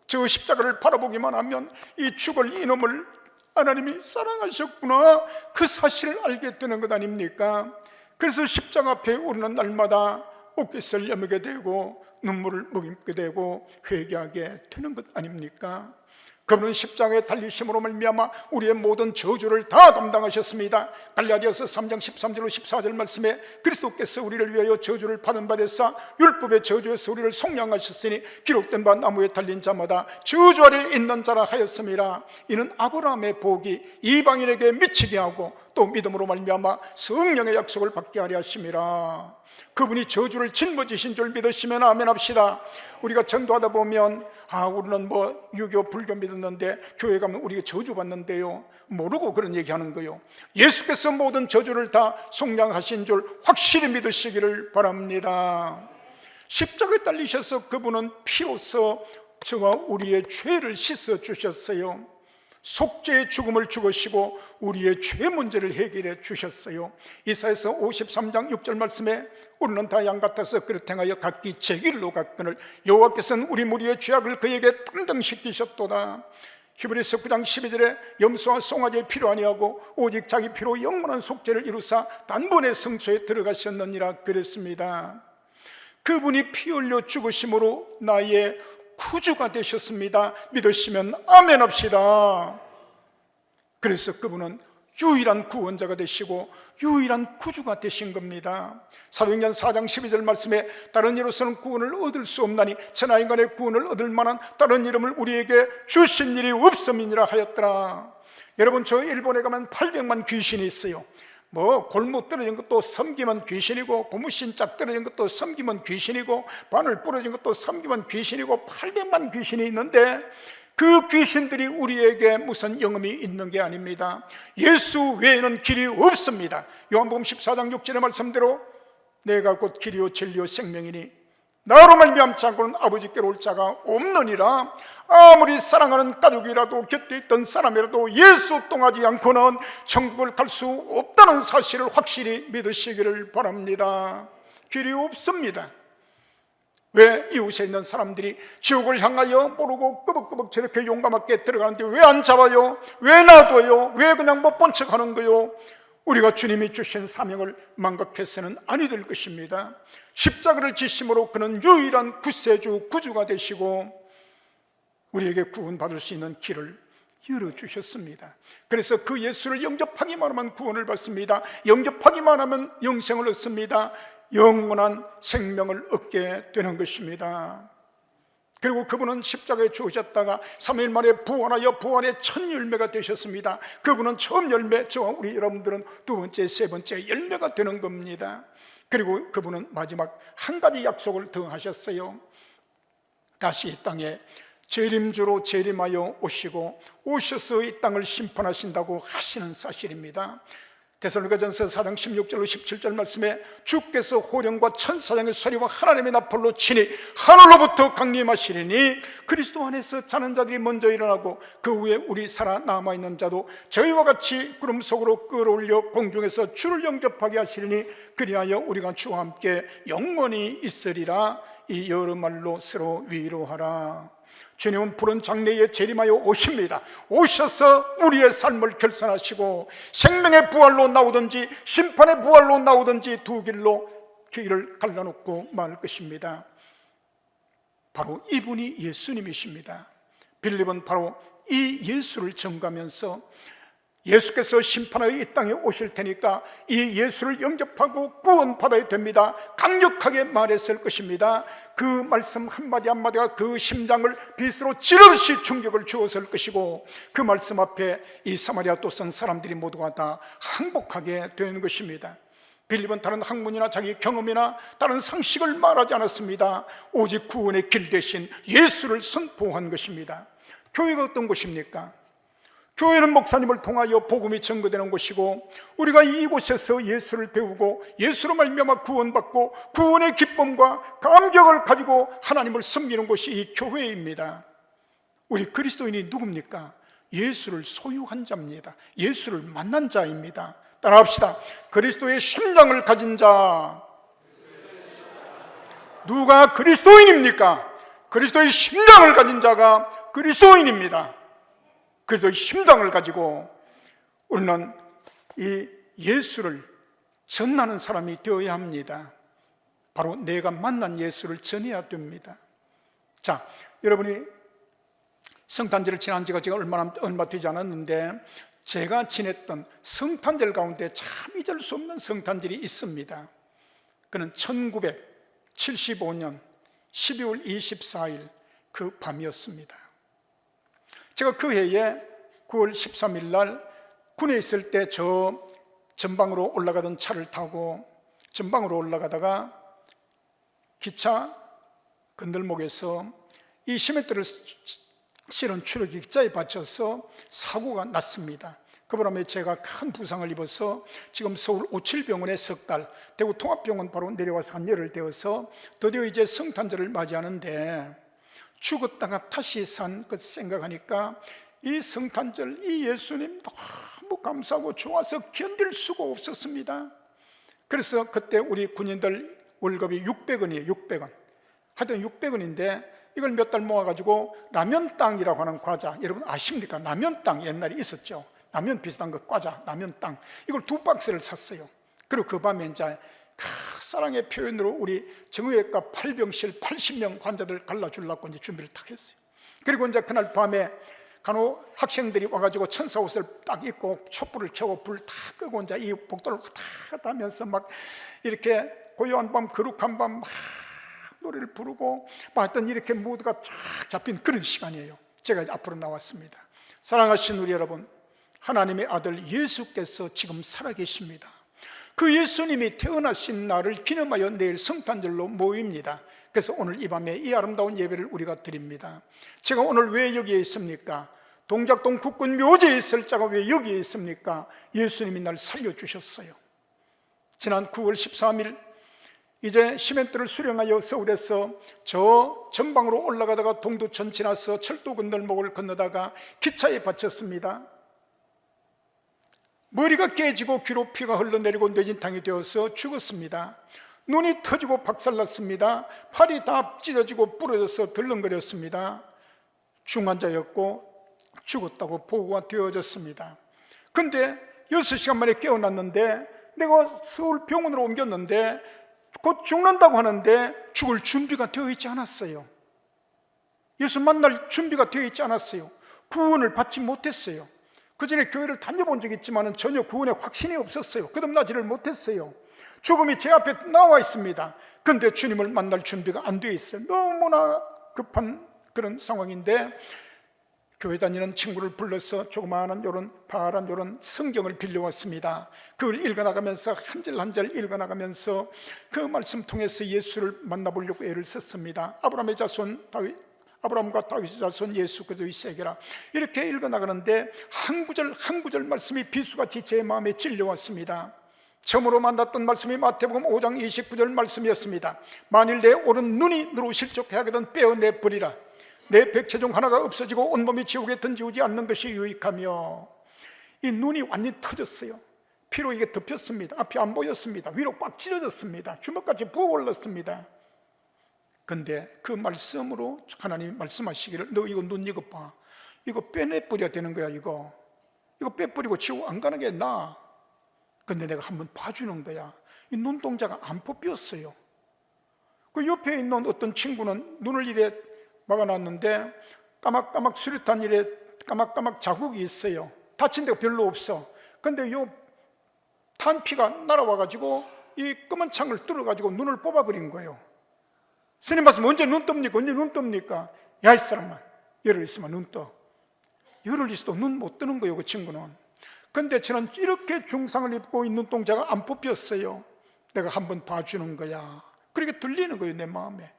저 십자가를 바라보기만 하면 이 죽을 이놈을 하나님이 사랑하셨구나, 그 사실을 알게 되는 것 아닙니까? 그래서 십자가 앞에 오르는 날마다 옷깃을 여미게 되고 눈물을 머금게 되고 회개하게 되는 것 아닙니까? 그분은 십자가에 달리심으로 말미암아 우리의 모든 저주를 다 담당하셨습니다. 갈라디아서 3장 13절로 14절 말씀에 그리스도께서 우리를 위하여 저주를 받은 바 되사 율법의 저주에서 우리를 속량하셨으니 기록된 바 나무에 달린 자마다 저주 아래 있는 자라 하였습니다. 이는 아브라함의 복이 이방인에게 미치게 하고 또 믿음으로 말미암아 성령의 약속을 받게 하려 하심이라. 그분이 저주를 짊어지신 줄 믿으시면 아멘 합시다. 우리가 전도하다 보면 우리는 유교 불교 믿었는데 교회 가면 우리가 저주받는데요, 모르고 그런 얘기하는 거요. 예수께서 모든 저주를 다 속량하신 줄 확실히 믿으시기를 바랍니다. 십자가에 달리셔서 그분은 피로써 저와 우리의 죄를 씻어 주셨어요. 속죄의 죽음을 죽으시고 우리의 죄 문제를 해결해 주셨어요. 이사야서 53장 6절 말씀에 우리는 다 양 같아서 그릇 행하여 각기 제 길로 갔거늘 여호와께서는 우리 무리의 죄악을 그에게 담당시키셨도다. 히브리서 9장 12절에 염소와 송아지 필요 아니하고 오직 자기 피로 영원한 속죄를 이루사 단번에 성소에 들어가셨느니라 그랬습니다. 그분이 피 흘려 죽으심으로 나의 구주가 되셨습니다. 믿으시면 아멘 합시다. 그래서 그분은 유일한 구원자가 되시고 유일한 구주가 되신 겁니다. 사도행전 4장 12절 말씀에 다른 이로서는 구원을 얻을 수 없나니 천하 인간의 구원을 얻을 만한 다른 이름을 우리에게 주신 일이 없음이니라 하였더라. 여러분, 저 일본에 가면 800만 귀신이 있어요. 골무 떨어진 것도 섬기면 귀신이고 고무신 짝 떨어진 것도 섬기면 귀신이고 바늘 부러진 것도 섬기면 귀신이고 800만 귀신이 있는데 그 귀신들이 우리에게 무슨 영험이 있는 게 아닙니다. 예수 외에는 길이 없습니다. 요한복음 14장 6절의 말씀대로 내가 곧 길이요 진리요 생명이니 나로 말미암지 않고는 아버지께로 올 자가 없느니라. 아무리 사랑하는 가족이라도 곁에 있던 사람이라도 예수 떠나지 않고는 천국을 갈 수 없다는 사실을 확실히 믿으시기를 바랍니다. 길이 없습니다. 왜 이웃에 있는 사람들이 지옥을 향하여 모르고 끄벅끄벅 저렇게 용감하게 들어가는데 왜 안 잡아요? 왜 놔둬요? 왜 그냥 못 본 척 하는 거요? 우리가 주님이 주신 사명을 망각해서는 아니 될 것입니다. 십자가를 지심으로 그는 유일한 구세주 구주가 되시고 우리에게 구원받을 수 있는 길을 열어주셨습니다. 그래서 그 예수를 영접하기만 하면 구원을 받습니다. 영접하기만 하면 영생을 얻습니다. 영원한 생명을 얻게 되는 것입니다. 그리고 그분은 십자가에 죽으셨다가 3일 만에 부활하여 부활의 첫 열매가 되셨습니다. 그분은 처음 열매, 저와 우리 여러분들은 두 번째, 세 번째 열매가 되는 겁니다. 그리고 그분은 마지막 한 가지 약속을 더 하셨어요. 다시 이 땅에 재림주로 재림하여 오시고 오셔서 이 땅을 심판하신다고 하시는 사실입니다. 데살로니가전서 4장 16절로 17절 말씀에 주께서 호령과 천사장의 소리와 하나님의 나팔로 치니 하늘로부터 강림하시리니 그리스도 안에서 자는 자들이 먼저 일어나고 그 후에 우리 살아남아있는 자도 저희와 같이 구름 속으로 끌어올려 공중에서 주를 영접하게 하시리니 그리하여 우리가 주와 함께 영원히 있으리라. 이 여러 말로 서로 위로하라. 주님은 푸른 장래에 재림하여 오십니다. 오셔서 우리의 삶을 결산하시고 생명의 부활로 나오든지 심판의 부활로 나오든지 두 길로 길을 갈라놓고 말 것입니다. 바로 이분이 예수님이십니다. 빌립은 바로 이 예수를 전가하면서 예수께서 심판하여 이 땅에 오실 테니까 이 예수를 영접하고 구원받아야 됩니다. 강력하게 말했을 것입니다. 그 말씀 한마디 한마디가 그 심장을 빗으로 찌르듯이 충격을 주었을 것이고 그 말씀 앞에 이 사마리아 도성 사람들이 모두가 다 항복하게 되는 것입니다. 빌립은 다른 학문이나 자기 경험이나 다른 상식을 말하지 않았습니다. 오직 구원의 길 대신 예수를 선포한 것입니다. 교회가 어떤 것입니까? 교회는 목사님을 통하여 복음이 전거되는 곳이고 우리가 이곳에서 예수를 배우고 예수로 말미암아 구원받고 구원의 기쁨과 감격을 가지고 하나님을 섬기는 곳이 이 교회입니다. 우리 그리스도인이 누굽니까? 예수를 소유한 자입니다. 예수를 만난 자입니다. 따라합시다. 그리스도의 심장을 가진 자. 누가 그리스도인입니까? 그리스도의 심장을 가진 자가 그리스도인입니다. 그래서 심장을 가지고 우리는 이 예수를 전하는 사람이 되어야 합니다. 바로 내가 만난 예수를 전해야 됩니다. 자, 여러분이 성탄절을 지난 지가 얼마 되지 않았는데 제가 지냈던 성탄절 가운데 참 잊을 수 없는 성탄절이 있습니다. 그는 1975년 12월 24일 그 밤이었습니다. 제가 그 해에 9월 13일 날 군에 있을 때 저 전방으로 올라가던 차를 타고 전방으로 올라가다가 기차 건널목에서 이 시멘트를 실은 추력이 기차에 받쳐서 사고가 났습니다. 그 바람에 제가 큰 부상을 입어서 지금 서울 오칠병원에 석 달, 대구 통합병원 바로 내려와서 한 열흘 되어서 드디어 이제 성탄절을 맞이하는데 죽었다가 다시 산 것 생각하니까 이 성탄절 이 예수님 너무 감사하고 좋아서 견딜 수가 없었습니다. 그래서 그때 우리 군인들 월급이 600원이에요. 600원. 하여튼 600원인데 이걸 몇 달 모아가지고 라면땅이라고 하는 과자, 여러분 아십니까? 라면땅 옛날에 있었죠. 라면 비슷한 거 과자, 라면땅, 이걸 2박스를 샀어요. 그리고 그 밤에 이제 사랑의 표현으로 우리 정형외과 8병실 80명 환자들 갈라주려고 이제 준비를 딱 했어요. 그리고 이제 그날 밤에 간호 학생들이 와가지고 천사 옷을 딱 입고 촛불을 켜고 불 다 끄고 이제 이 복도를 다 하면서 막 이렇게 고요한 밤, 거룩한 밤 막 노래를 부르고 하여튼 이렇게 모두가 쫙 잡힌 그런 시간이에요. 제가 이제 앞으로 나왔습니다. 사랑하신 우리 여러분, 하나님의 아들 예수께서 지금 살아계십니다. 그 예수님이 태어나신 날을 기념하여 내일 성탄절로 모입니다. 그래서 오늘 이 밤에 이 아름다운 예배를 우리가 드립니다. 제가 오늘 왜 여기에 있습니까? 동작동 국군 묘지에 있을 자가 왜 여기에 있습니까? 예수님이 날 살려주셨어요. 지난 9월 13일 이제 시멘트를 수령하여 서울에서 저 전방으로 올라가다가 동두천 지나서 철도 건널목을 건너다가 기차에 받쳤습니다. 머리가 깨지고 귀로 피가 흘러내리고 뇌진탕이 되어서 죽었습니다. 눈이 터지고 박살났습니다. 팔이 다 찢어지고 부러져서 덜렁거렸습니다. 중환자였고 죽었다고 보고가 되어졌습니다. 근데 6시간 만에 깨어났는데 내가 서울 병원으로 옮겼는데 곧 죽는다고 하는데 죽을 준비가 되어 있지 않았어요. 예수 만날 준비가 되어 있지 않았어요. 구원을 받지 못했어요. 그 전에 교회를 다녀본 적이 있지만 전혀 구원에 확신이 없었어요. 거듭나지를 못했어요. 죽음이 제 앞에 나와 있습니다. 그런데 주님을 만날 준비가 안 되어 있어요. 너무나 급한 그런 상황인데 교회 다니는 친구를 불러서 조그마한 요런 파란 요런 성경을 빌려왔습니다. 그걸 읽어나가면서 한 절 한 절 읽어나가면서 그 말씀 통해서 예수를 만나보려고 애를 썼습니다. 아브라함의 자손 다윗, 아브라함과 다윗의 자손 예수 그리스도의 세계라. 이렇게 읽어나가는데 한 구절 한 구절 말씀이 비수같이 제 마음에 찔려왔습니다. 처음으로 만났던 말씀이 마태복음 5장 29절 말씀이었습니다. 만일 내 오른 눈이 너로 실족해 하거든 빼어내 버리라. 내 백체 중 하나가 없어지고 온몸이 지옥에 던지우지 않는 것이 유익하며. 이 눈이 완전히 터졌어요. 피로 이게 덮였습니다. 앞이 안 보였습니다. 위로 꽉 찢어졌습니다. 주먹같이 부어올랐습니다. 근데 그 말씀으로 하나님이 말씀하시기를 너 이거 눈 이거 봐. 이거 빼내버려야 되는 거야. 이거 빼버리고 지옥 안 가는 게 나아. 근데 내가 한번 봐주는 거야. 이 눈동자가 안 뽑혔어요. 그 옆에 있는 어떤 친구는 눈을 이래 막아놨는데 까맣까맣 수류탄 이래 까맣까맣 자국이 있어요. 다친 데가 별로 없어. 근데 요 탄피가 날아와가지고 이 검은 창을 뚫어가지고 눈을 뽑아버린 거예요. 스님 말씀 언제 눈 뜹니까? 언제 눈 뜹니까? 야 이 사람아, 열흘 있으면 눈 떠. 열흘 있어도 눈 못 뜨는 거예요. 그 친구는. 근데 저는 이렇게 중상을 입고 있는 눈동자가 안 뽑혔어요. 내가 한번 봐주는 거야. 그렇게 들리는 거예요. 내 마음에.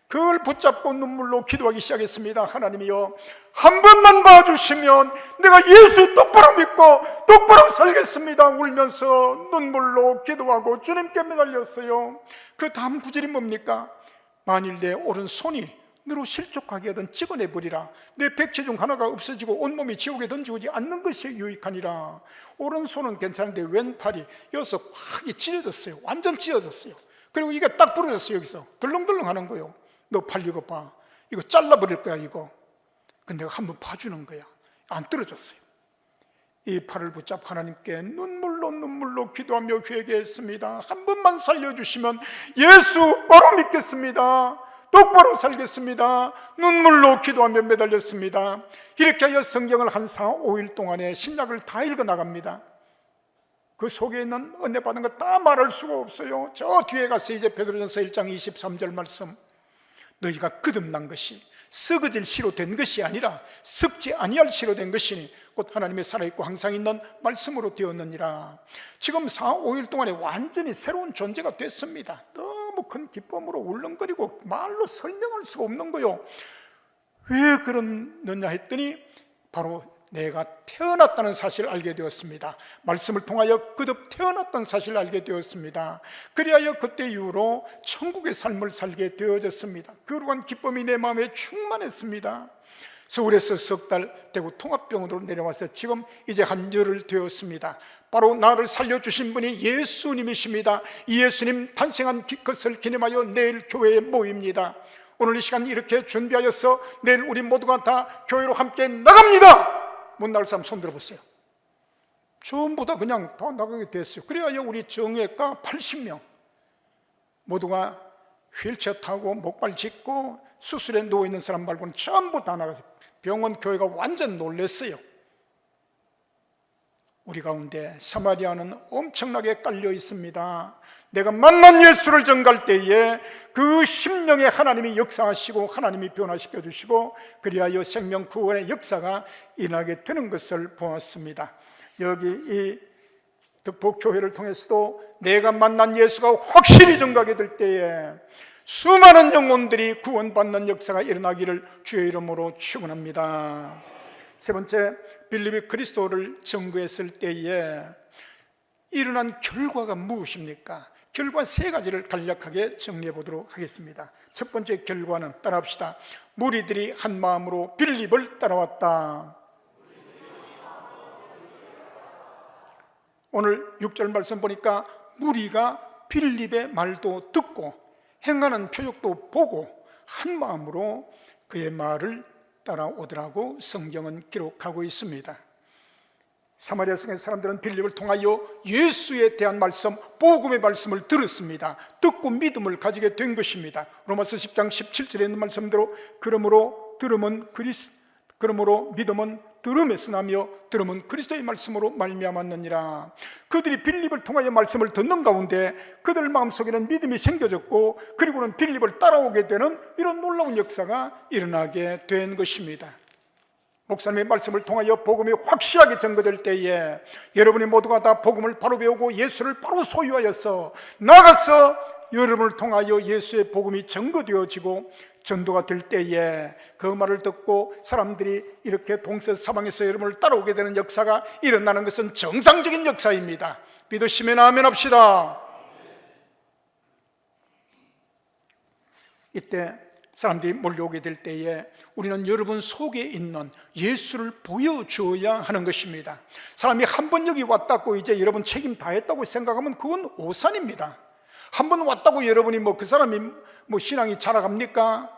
그걸 붙잡고 눈물로 기도하기 시작했습니다. 하나님이여, 한 번만 봐주시면 내가 예수 똑바로 믿고 똑바로 살겠습니다. 울면서 눈물로 기도하고 주님께 매달렸어요. 그 다음 구절이 뭡니까? 만일 내 오른손이 너로 실족하게 하든 찍어내버리라. 내 백체 중 하나가 없어지고 온몸이 지옥에 던지우지 않는 것이 유익하니라. 오른손은 괜찮은데 왼팔이 여기서 확 찢어졌어요. 완전 찢어졌어요. 그리고 이게 딱 부러졌어요. 여기서 덜렁덜렁 하는 거예요. 너 팔 이거 봐. 이거 잘라버릴 거야 이거. 근데 내가 한번 봐주는 거야. 안 떨어졌어요. 이 팔을 붙잡 하나님께 눈물로 기도하며 회개했습니다. 한 번만 살려주시면 예수 바로 믿겠습니다. 똑바로 살겠습니다. 눈물로 기도하며 매달렸습니다. 이렇게 하여 성경을 한 4, 5일 동안에 신약을 다 읽어나갑니다. 그 속에 있는 은혜 받은 거 다 말할 수가 없어요. 저 뒤에 가서 이제 베드로전서 1장 23절 말씀, 너희가 거듭난 것이 썩어질 씨로 된 것이 아니라 썩지 아니할 씨로 된 것이니 곧 하나님의 살아있고 항상 있는 말씀으로 되었느니라. 지금 4, 5일 동안에 완전히 새로운 존재가 됐습니다. 너무 큰 기쁨으로 울렁거리고 말로 설명할 수가 없는 거요. 왜 그러느냐 했더니 바로 내가 태어났다는 사실을 알게 되었습니다. 말씀을 통하여 거듭 태어났다는 사실을 알게 되었습니다. 그리하여 그때 이후로 천국의 삶을 살게 되어졌습니다. 그러한 기쁨이 내 마음에 충만했습니다. 서울에서 석 달 대구 통합병원으로 내려와서 지금 이제 한 열흘 되었습니다. 바로 나를 살려주신 분이 예수님이십니다. 이 예수님 탄생한 것을 기념하여 내일 교회에 모입니다. 오늘 이 시간 이렇게 준비하여서 내일 우리 모두가 다 교회로 함께 나갑니다. 못 나갈 사람 손 들어보세요. 전부 다 그냥 다 나가게 됐어요. 그래야 우리 정예과 80명 모두가 휠체어 타고 목발 짚고 수술에 누워있는 사람 말고는 전부 다 나가서 병원 교회가 완전 놀랐어요. 우리 가운데 사마리아는 엄청나게 깔려 있습니다. 내가 만난 예수를 전갈 때에 그 심령에 하나님이 역사하시고 하나님이 변화시켜 주시고 그리하여 생명 구원의 역사가 일어나게 되는 것을 보았습니다. 여기 이 덕복교회를 통해서도 내가 만난 예수가 확실히 전가게 될 때에 수많은 영혼들이 구원받는 역사가 일어나기를 주의 이름으로 축원합니다. 세 번째, 빌립이 그리스도를 증거했을 때에 일어난 결과가 무엇입니까? 결과 세 가지를 간략하게 정리해 보도록 하겠습니다. 첫 번째 결과는 따라합시다. 무리들이 한 마음으로 빌립을 따라왔다. 오늘 6절 말씀 보니까 무리가 빌립의 말도 듣고 행하는 표적도 보고 한 마음으로 그의 말을 따라오더라고 성경은 기록하고 있습니다. 사마리아 성의 사람들은 빌립을 통하여 예수에 대한 말씀, 복음의 말씀을 들었습니다. 듣고 믿음을 가지게 된 것입니다. 로마서 10장 17절에 있는 말씀대로 그러므로 믿음은 들음에서 나며 들음은 그리스도의 말씀으로 말미암았느니라. 그들이 빌립을 통하여 말씀을 듣는 가운데 그들 마음속에는 믿음이 생겨졌고 그리고는 빌립을 따라오게 되는 이런 놀라운 역사가 일어나게 된 것입니다. 목사님의 말씀을 통하여 복음이 확실하게 증거될 때에 여러분이 모두가 다 복음을 바로 배우고 예수를 바로 소유하여서 나가서 여러분을 통하여 예수의 복음이 증거되어지고 전도가 될 때에 그 말을 듣고 사람들이 이렇게 동서사방에서 여러분을 따라오게 되는 역사가 일어나는 것은 정상적인 역사입니다. 믿으시면 아멘 합시다. 이때 사람들이 몰려오게 될 때에 우리는 여러분 속에 있는 예수를 보여줘야 하는 것입니다. 사람이 한 번 여기 왔다고 이제 여러분 책임 다 했다고 생각하면 그건 오산입니다. 한 번 왔다고 여러분이 그 사람이 신앙이 자라갑니까?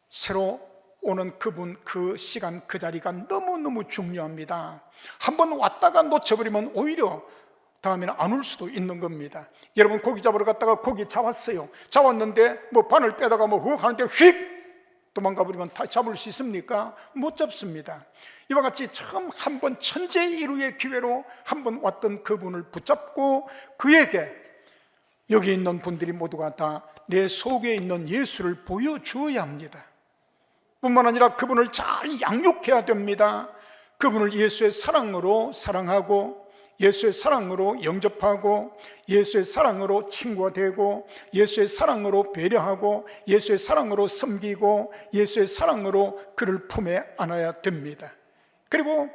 새로 오는 그분, 그 시간, 그 자리가 너무너무 중요합니다. 한 번 왔다가 놓쳐버리면 오히려 다음에는 안 올 수도 있는 겁니다. 여러분 고기 잡으러 갔다가 고기 잡았어요. 잡았는데 바늘 빼다가 훅 하는데 휙 도망가 버리면 다 잡을 수 있습니까? 못 잡습니다. 이와 같이 처음 한 번 천재일우의 기회로 한 번 왔던 그분을 붙잡고 그에게 여기 있는 분들이 모두가 다 내 속에 있는 예수를 보여주어야 합니다. 뿐만 아니라 그분을 잘 양육해야 됩니다. 그분을 예수의 사랑으로 사랑하고 예수의 사랑으로 영접하고 예수의 사랑으로 친구가 되고 예수의 사랑으로 배려하고 예수의 사랑으로 섬기고 예수의 사랑으로 그를 품에 안아야 됩니다. 그리고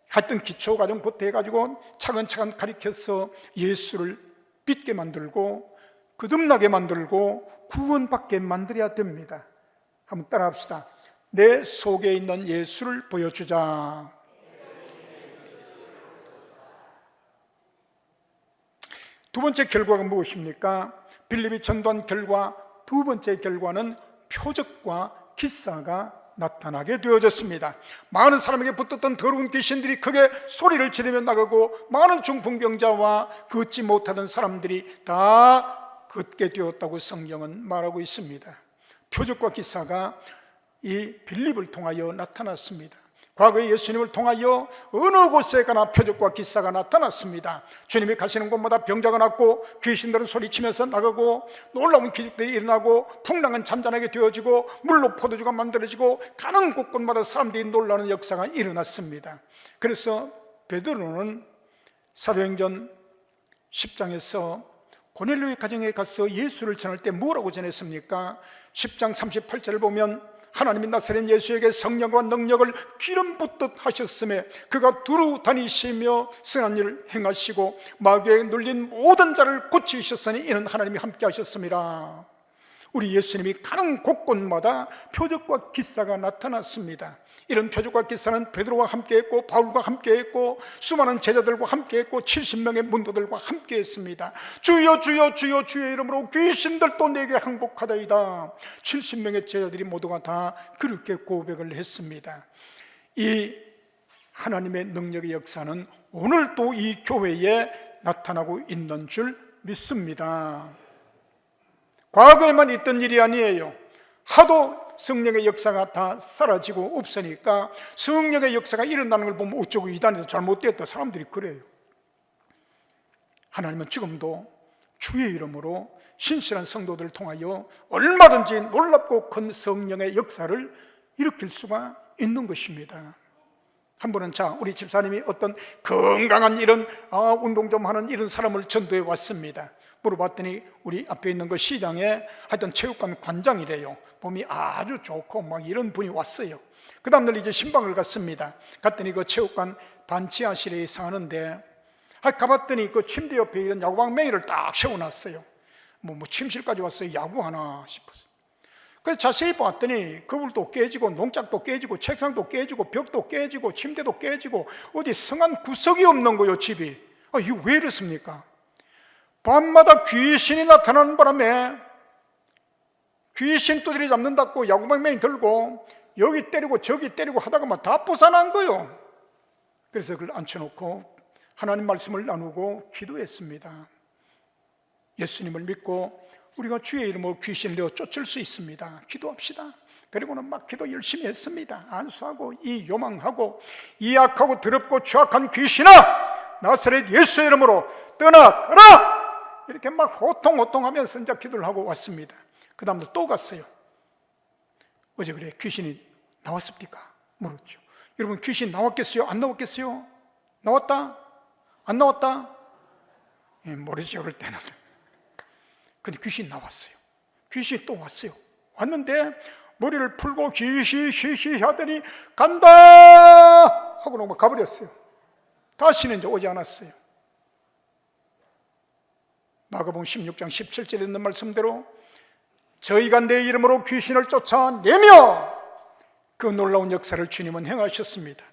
하여튼 기초과정부터 해가지고 차근차근 가르쳐서 예수를 믿게 만들고 거듭나게 만들고 구원받게 만들어야 됩니다. 한번 따라합시다. 내 속에 있는 예수를 보여주자. 두 번째 결과가 무엇입니까? 빌립이 전도한 결과 두 번째 결과는 표적과 기사가 나타나게 되어졌습니다. 많은 사람에게 붙었던 더러운 귀신들이 크게 소리를 지르며 나가고 많은 중풍병자와 걷지 못하던 사람들이 다 걷게 되었다고 성경은 말하고 있습니다. 표적과 기사가 이 빌립을 통하여 나타났습니다. 과거에 예수님을 통하여 어느 곳에 가나 표적과 기사가 나타났습니다. 주님이 가시는 곳마다 병자가 낫고 귀신들은 소리치면서 나가고 놀라운 기적들이 일어나고 풍랑은 잔잔하게 되어지고 물로 포도주가 만들어지고 가는 곳곳마다 사람들이 놀라는 역사가 일어났습니다. 그래서 베드로는 사도행전 10장에서 고넬료의 가정에 가서 예수를 전할 때 뭐라고 전했습니까? 10장 38절을 보면 하나님이 나사렛 예수에게 성령과 능력을 기름 붓듯 하셨음에 그가 두루 다니시며 선한 일을 행하시고 마귀에 눌린 모든 자를 고치셨으니 이는 하나님이 함께 하셨습니다. 우리 예수님이 가는 곳곳마다 표적과 기사가 나타났습니다. 이런 표적과 기사는 베드로와 함께했고 바울과 함께했고 수많은 제자들과 함께했고 70명의 문도들과 함께했습니다. 주여 주여 주여 주의 이름으로 귀신들도 내게 항복하다이다. 70명의 제자들이 모두가 다 그렇게 고백을 했습니다. 이 하나님의 능력의 역사는 오늘도 이 교회에 나타나고 있는 줄 믿습니다. 과거에만 있던 일이 아니에요. 하도 성령의 역사가 다 사라지고 없으니까 성령의 역사가 일어나는 걸 보면 어쩌고 이단에서 잘못됐다 사람들이 그래요. 하나님은 지금도 주의 이름으로 신실한 성도들을 통하여 얼마든지 놀랍고 큰 성령의 역사를 일으킬 수가 있는 것입니다. 한 번은 우리 집사님이 어떤 건강한 이런 운동 좀 하는 이런 사람을 전도해 왔습니다. 물어봤더니 우리 앞에 있는 그 시장에 하여튼 체육관 관장이래요. 몸이 아주 좋고 막 이런 분이 왔어요. 그 다음날 이제 신방을 갔습니다. 갔더니 그 체육관 반지하실에 사는데 가봤더니 그 침대 옆에 이런 야구방맹이를 딱 세워놨어요. 뭐 침실까지 왔어요. 야구하나 싶었어요. 그래서 자세히 봤더니 거울도 깨지고 농짝도 깨지고 책상도 깨지고 벽도 깨지고 침대도 깨지고 어디 성한 구석이 없는 거요 집이. 이거 왜 이렇습니까? 밤마다 귀신이 나타나는 바람에 귀신 두드리 잡는다고 야구방맹이 들고 여기 때리고 저기 때리고 하다가 막 다 부산한 거요. 그래서 그걸 앉혀놓고 하나님 말씀을 나누고 기도했습니다. 예수님을 믿고 우리가 주의 이름으로 귀신을 내어 쫓을 수 있습니다. 기도합시다. 그리고는 막 기도 열심히 했습니다. 안수하고 이 요망하고 이 악하고 더럽고 추악한 귀신아 나사렛 예수의 이름으로 떠나가라! 이렇게 막 호통호통하면서 이제 기도를 하고 왔습니다. 그 다음날 또 갔어요. 어제 그래 귀신이 나왔습니까? 물었죠. 여러분 귀신 나왔겠어요? 안 나왔겠어요? 나왔다? 안 나왔다? 모르죠 그럴 때는. 근데 귀신 나왔어요. 귀신이 또 왔어요. 왔는데 머리를 풀고 히히 하더니 간다 하고 막 가버렸어요. 다시는 이제 오지 않았어요. 마가복음 16장 17절에 있는 말씀대로 저희가 내 이름으로 귀신을 쫓아내며 그 놀라운 역사를 주님은 행하셨습니다.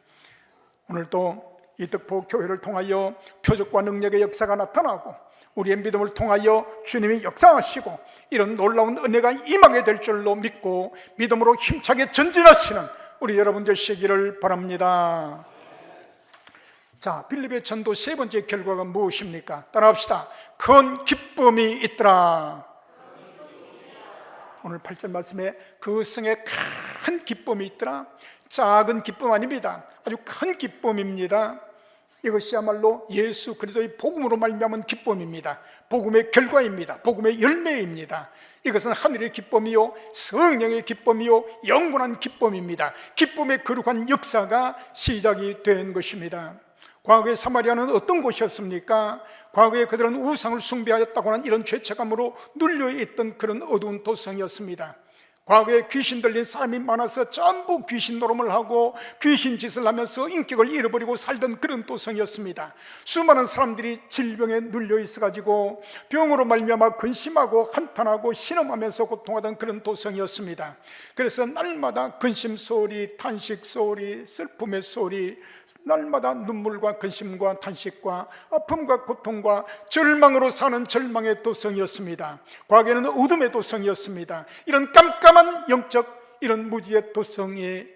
오늘도 이덕포 교회를 통하여 표적과 능력의 역사가 나타나고 우리의 믿음을 통하여 주님이 역사하시고 이런 놀라운 은혜가 임하게 될 줄로 믿고 믿음으로 힘차게 전진하시는 우리 여러분 되시기를 바랍니다. 자, 빌립의 전도 세 번째 결과가 무엇입니까? 따라합시다. 큰 기쁨이 있더라. 오늘 8절 말씀에 그 성에 큰 기쁨이 있더라. 작은 기쁨 아닙니다. 아주 큰 기쁨입니다. 이것이야말로 예수 그리스도의 복음으로 말미암은 기쁨입니다. 복음의 결과입니다. 복음의 열매입니다. 이것은 하늘의 기쁨이요 성령의 기쁨이요 영원한 기쁨입니다. 기쁨의 거룩한 역사가 시작이 된 것입니다. 과거의 사마리아는 어떤 곳이었습니까? 과거에 그들은 우상을 숭배하였다고 하는 이런 죄책감으로 눌려있던 그런 어두운 도성이었습니다. 과거에 귀신 들린 사람이 많아서 전부 귀신 노름을 하고 귀신 짓을 하면서 인격을 잃어버리고 살던 그런 도성이었습니다. 수많은 사람들이 질병에 눌려 있어가지고 병으로 말미암아 근심하고 한탄하고 신음하면서 고통하던 그런 도성이었습니다. 그래서 날마다 근심 소리, 탄식 소리, 슬픔의 소리, 날마다 눈물과 근심과 탄식과 아픔과 고통과 절망으로 사는 절망의 도성이었습니다. 과거에는 어둠의 도성이었습니다. 이런 깜깜한 영적 이런 무지의 도성에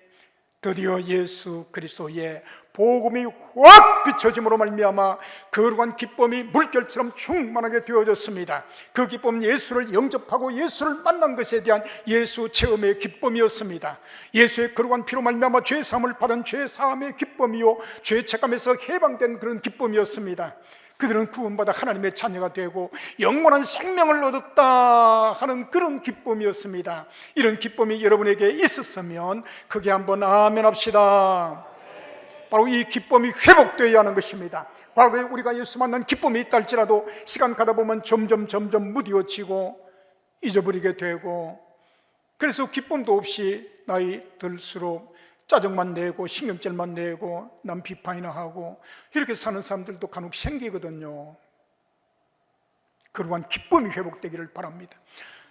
드디어 예수 그리스도의 복음이 확 비춰짐으로 말미암아 거룩한 기쁨이 물결처럼 충만하게 되어졌습니다. 그 기쁨은 예수를 영접하고 예수를 만난 것에 대한 예수 체험의 기쁨이었습니다. 예수의 거룩한 피로 말미암아 죄 사함을 받은 죄 사함의 기쁨이요 죄 책감에서 해방된 그런 기쁨이었습니다. 그들은 구원받아 하나님의 자녀가 되고 영원한 생명을 얻었다 하는 그런 기쁨이었습니다. 이런 기쁨이 여러분에게 있었으면 크게 한번 아멘 합시다. 바로 이 기쁨이 회복되어야 하는 것입니다. 과거에 우리가 예수 만난 기쁨이 있다 할지라도 시간 가다 보면 점점 무뎌지고 잊어버리게 되고, 그래서 기쁨도 없이 나이 들수록 짜증만 내고 신경질만 내고 남 비판이나 하고 이렇게 사는 사람들도 간혹 생기거든요. 그러한 기쁨이 회복되기를 바랍니다.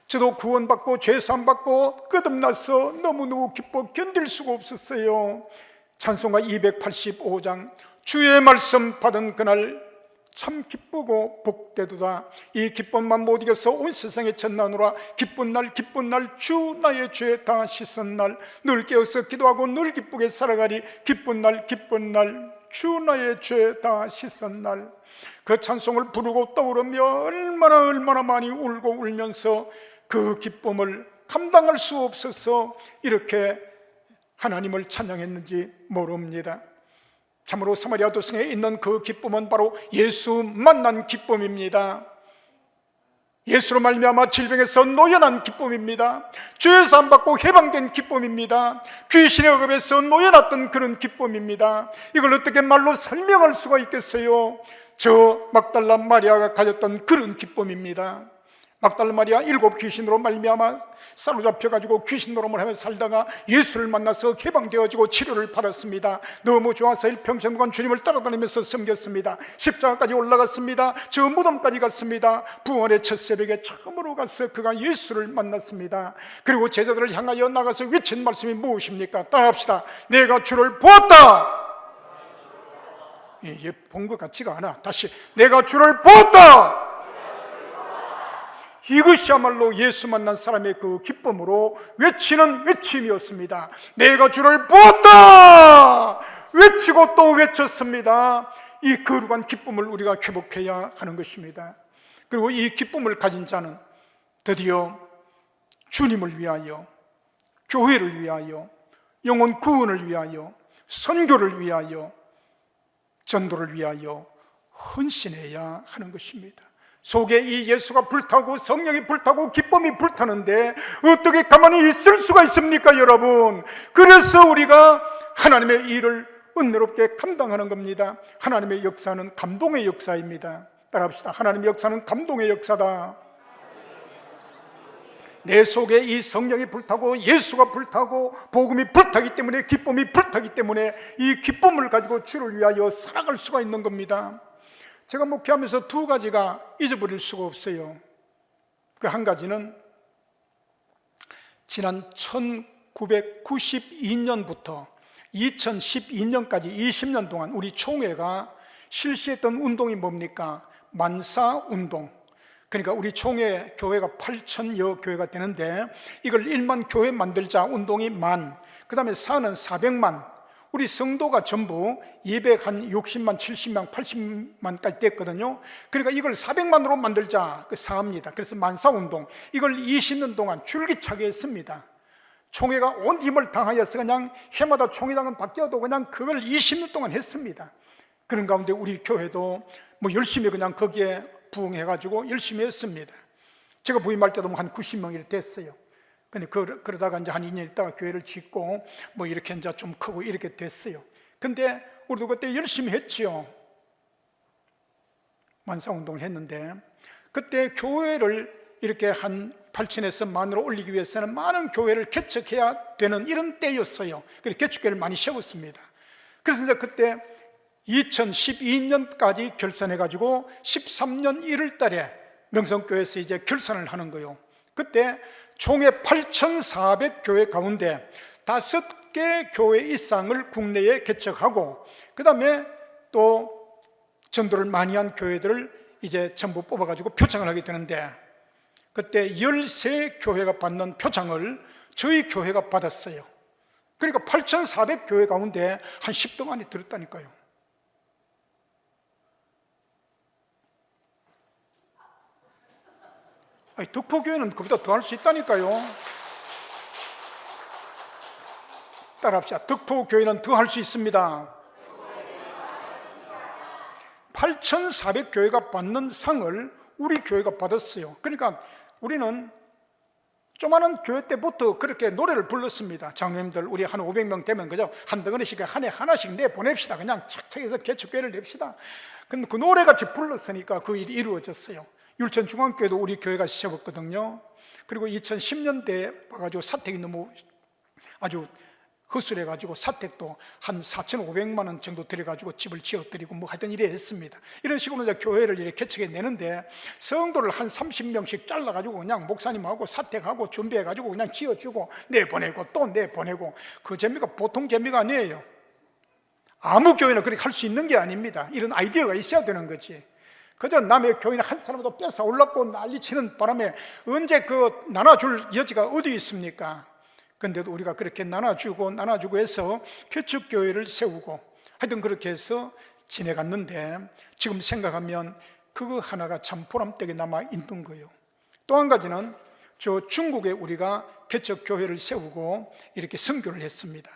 저도 구원받고 죄사함받고 거듭나서 너무너무 기뻐 견딜 수가 없었어요. 찬송가 285장 주의 말씀 받은 그날 참 기쁘고 복되도다. 이 기쁨만 못 이겨서 온 세상에 전나누라. 기쁜 날 주 나의 죄 다 씻은 날 늘 깨어서 기도하고 늘 기쁘게 살아가리. 기쁜 날 주 나의 죄 다 씻은 날. 그 찬송을 부르고 떠오르며 얼마나 많이 울고 울면서 그 기쁨을 감당할 수 없어서 이렇게 하나님을 찬양했는지 모릅니다. 참으로 사마리아 도성에 있는 그 기쁨은 바로 예수 만난 기쁨입니다. 예수로 말미암아 질병에서 노연한 기쁨입니다. 죄 사함 받고 해방된 기쁨입니다. 귀신의 억압에서 노연했던 그런 기쁨입니다. 이걸 어떻게 말로 설명할 수가 있겠어요? 저 막달라 마리아가 가졌던 그런 기쁨입니다. 막달라 마리아 7 귀신으로 말미암아 사로잡혀가지고 귀신 노름을 하며 살다가 예수를 만나서 해방되어지고 치료를 받았습니다. 너무 좋아서 일평생간 주님을 따라다니면서 섬겼습니다. 십자가까지 올라갔습니다. 저 무덤까지 갔습니다. 부활의 첫 새벽에 처음으로 가서 그가 예수를 만났습니다. 그리고 제자들을 향하여 나가서 외친 말씀이 무엇입니까? 따라합시다. 내가 주를 보았다. 예, 본 것 같지가 않아. 다시 내가 주를 보았다. 이것이야말로 예수 만난 사람의 그 기쁨으로 외치는 외침이었습니다. 내가 주를 보았다! 외치고 또 외쳤습니다. 이 거룩한 기쁨을 우리가 회복해야 하는 것입니다. 그리고 이 기쁨을 가진 자는 드디어 주님을 위하여, 교회를 위하여, 영혼 구원을 위하여, 선교를 위하여, 전도를 위하여 헌신해야 하는 것입니다. 속에 이 예수가 불타고 성령이 불타고 기쁨이 불타는데 어떻게 가만히 있을 수가 있습니까, 여러분? 그래서 우리가 하나님의 일을 은혜롭게 감당하는 겁니다. 하나님의 역사는 감동의 역사입니다. 따라합시다. 하나님의 역사는 감동의 역사다. 내 속에 이 성령이 불타고 예수가 불타고 복음이 불타기 때문에, 기쁨이 불타기 때문에 이 기쁨을 가지고 주를 위하여 살아갈 수가 있는 겁니다. 제가 목회하면서 두 가지가 잊어버릴 수가 없어요. 그 한 가지는 지난 1992년부터 2012년까지 20년 동안 우리 총회가 실시했던 운동이 뭡니까? 만사운동. 그러니까 우리 총회 교회가 8,000여 교회가 되는데 이걸 1만 교회 만들자 운동이 만, 그 다음에 사는 400만, 우리 성도가 전부 260만, 70만, 80만까지 됐거든요. 그러니까 이걸 400만으로 만들자, 그 사합니다. 그래서 만사운동, 이걸 20년 동안 줄기차게 했습니다. 총회가 온 힘을 다하여서 그냥 해마다 총회장은 바뀌어도 그냥 그걸 20년 동안 했습니다. 그런 가운데 우리 교회도 뭐 열심히 그냥 거기에 부응해가지고 열심히 했습니다. 제가 부임할 때도 한 90명 이렇게 됐어요. 근데 그러다가 이제 한 2년 있다가 교회를 짓고 뭐 이렇게 이제 좀 크고 이렇게 됐어요. 근데 우리도 그때 열심히 했지요. 만사운동을 했는데 그때 교회를 이렇게 한 8천에서 만으로 올리기 위해서는 많은 교회를 개척해야 되는 이런 때였어요. 그래서 개척교회를 많이 세웠습니다. 그래서 이제 그때 2012년까지 결산해가지고 13년 1월 달에 명성교회에서 이제 결산을 하는 거예요. 그때 총회 8,400교회 가운데 5개 교회 이상을 국내에 개척하고 그 다음에 또 전도를 많이 한 교회들을 이제 전부 뽑아가지고 표창을 하게 되는데 그때 13교회가 받는 표창을 저희 교회가 받았어요. 그러니까 8,400교회 가운데 한 10등 안에 들었다니까요. 아니, 덕포교회는 그보다 더 할 수 있다니까요. 따라합시다. 덕포교회는 더 할 수 있습니다. 8,400교회가 받는 상을 우리 교회가 받았어요. 그러니까 우리는 조그마한 교회 때부터 그렇게 노래를 불렀습니다. 장로님들 우리 한 500명 되면 그죠? 한 덩어리씩 한 해 하나씩 내보냅시다. 그냥 착착해서 개척교회를 냅시다. 근데 그 노래같이 불렀으니까 그 일이 이루어졌어요. 율천중앙교회도 우리 교회가 세웠거든요. 그리고 2010년대에 와가지고 사택이 너무 아주 허술해가지고 사택도 한 4,500만 원 정도 들여가지고 집을 지어드리고 뭐 하여튼 이래 했습니다. 이런 식으로 이제 교회를 이렇게 개척해 내는데 성도를 한 30명씩 잘라가지고 그냥 목사님하고 사택하고 준비해가지고 그냥 지어주고 내보내고 또 내보내고 그 재미가 보통 재미가 아니에요. 아무 교회는 그렇게 할 수 있는 게 아닙니다. 이런 아이디어가 있어야 되는 거지. 그저 남의 교인을 한 사람도 뺏어 올랐고 난리치는 바람에 언제 그 나눠줄 여지가 어디 있습니까? 근데도 우리가 그렇게 나눠주고 해서 개척교회를 세우고 하여튼 그렇게 해서 지내갔는데 지금 생각하면 그거 하나가 참 보람되게 남아있는 거예요. 또 한 가지는 저 중국에 우리가 개척교회를 세우고 이렇게 선교를 했습니다.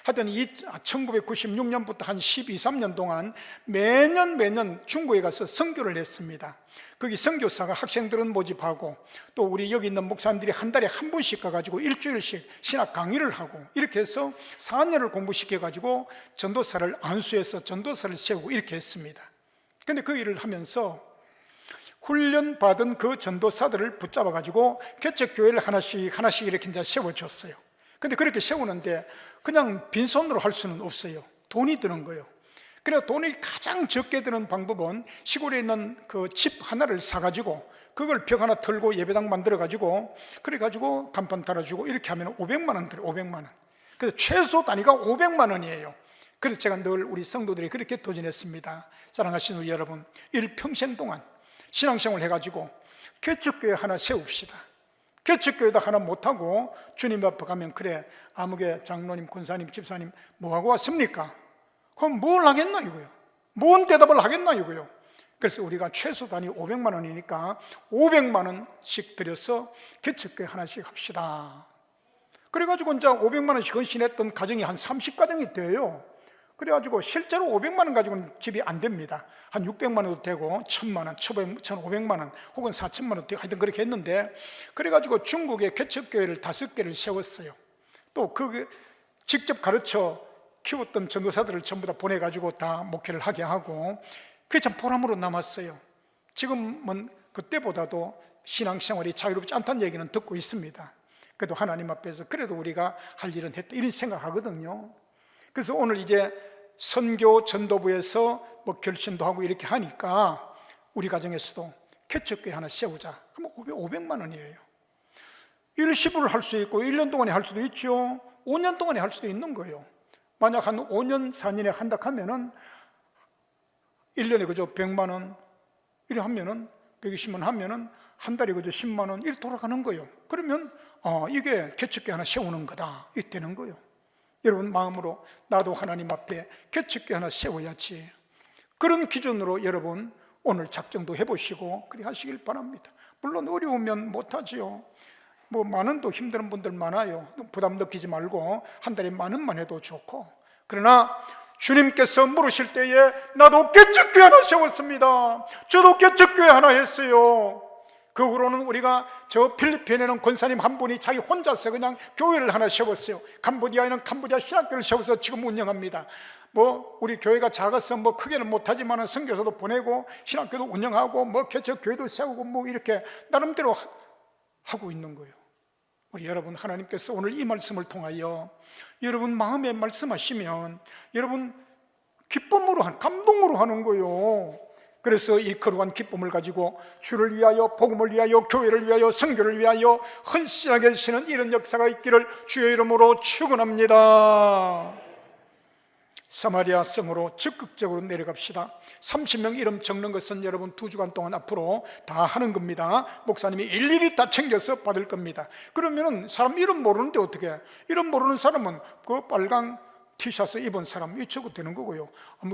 하여튼 1996년부터 한 12, 13년 동안 매년 중국에 가서 선교를 했습니다. 거기 선교사가 학생들은 모집하고 또 우리 여기 있는 목사님들이 한 달에 한 분씩 가가지고 일주일씩 신학 강의를 하고 이렇게 해서 4년을 공부시켜가지고 전도사를 안수해서 전도사를 세우고 이렇게 했습니다. 근데 그 일을 하면서 훈련받은 그 전도사들을 붙잡아가지고 개척교회를 하나씩 이렇게 이제 세워줬어요. 근데 그렇게 세우는데 그냥 빈손으로 할 수는 없어요. 돈이 드는 거예요. 그래서 돈이 가장 적게 드는 방법은 시골에 있는 그 집 하나를 사가지고 그걸 벽 하나 털고 예배당 만들어가지고 그래가지고 간판 달아주고 이렇게 하면 500만 원 들어요. 500만 원. 그래서 최소 단위가 500만 원이에요. 그래서 제가 늘 우리 성도들이 그렇게 도전했습니다. 사랑하시는 우리 여러분, 일평생 동안 신앙생활을 해가지고 개척교회 하나 세웁시다. 개척교회도 하나 못하고 주님 앞에 가면 그래 아무개 장로님, 권사님, 집사님 뭐하고 왔습니까? 그럼 뭘 하겠나 이거요. 뭔 대답을 하겠나 이거요. 그래서 우리가 최소 단위 500만 원이니까 500만 원씩 들여서 개척교회 하나씩 합시다. 그래가지고 이제 500만 원씩 헌신했던 가정이 한 30가정이 돼요. 그래가지고 실제로 500만 원 가지고는 집이 안 됩니다. 한 600만 원도 되고 1000만 원, 1500만 원 혹은 4000만 원도 되고 하여튼 그렇게 했는데 그래가지고 중국에 개척교회를 5개를 세웠어요. 또 그 직접 가르쳐 키웠던 전도사들을 전부 다 보내가지고 다 목회를 하게 하고 그게 참 보람으로 남았어요. 지금은 그때보다도 신앙생활이 자유롭지 않다는 얘기는 듣고 있습니다. 그래도 하나님 앞에서 그래도 우리가 할 일은 했다, 이런 생각하거든요. 그래서 오늘 이제 선교 전도부에서 뭐 결신도 하고 이렇게 하니까 우리 가정에서도 개척교회 하나 세우자. 그럼 500만 원이에요. 일시불을 할 수 있고 1년 동안에 할 수도 있죠. 5년 동안에 할 수도 있는 거예요. 만약 한 5년 4년에 한다 하면은 1년에 그저 100만 원 이래 하면은 120만 원 하면은 한 달에 그저 10만 원 이렇게 돌아가는 거예요. 그러면 이게 개척교회 하나 세우는 거다 이렇게 되는 거예요. 여러분 마음으로 나도 하나님 앞에 개척교회 하나 세워야지, 그런 기준으로 여러분 오늘 작정도 해보시고 그리 하시길 바랍니다. 물론 어려우면 못하지요. 뭐 만 원도 힘든 분들 많아요. 부담 느끼지 말고 한 달에 10,000원만 해도 좋고. 그러나 주님께서 물으실 때에 나도 개척교회 하나 세웠습니다, 저도 개척교회 하나 했어요. 그 후로는 우리가 저 필리핀에는 권사님 한 분이 자기 혼자서 그냥 교회를 하나 세웠어요. 캄보디아에는 캄보디아 신학교를 세워서 지금 운영합니다. 뭐 우리 교회가 작아서 뭐 크게는 못하지만 선교사도 보내고 신학교도 운영하고 뭐 개척교회도 세우고 뭐 이렇게 나름대로 하고 있는 거예요. 우리 여러분, 하나님께서 오늘 이 말씀을 통하여 여러분 마음에 말씀하시면 여러분 기쁨으로 감동으로 하는 거예요. 그래서 이 거룩한 기쁨을 가지고 주를 위하여, 복음을 위하여, 교회를 위하여, 선교를 위하여 헌신하게 하시는 이런 역사가 있기를 주의 이름으로 축원합니다. 사마리아 성으로 적극적으로 내려갑시다. 30명 이름 적는 것은 여러분 2주간 동안 앞으로 다 하는 겁니다. 목사님이 일일이 다 챙겨서 받을 겁니다. 그러면 사람 이름 모르는데 어떻게, 이름 모르는 사람은 그 빨강 티셔츠 입은 사람 이 적어도 되는 거고요.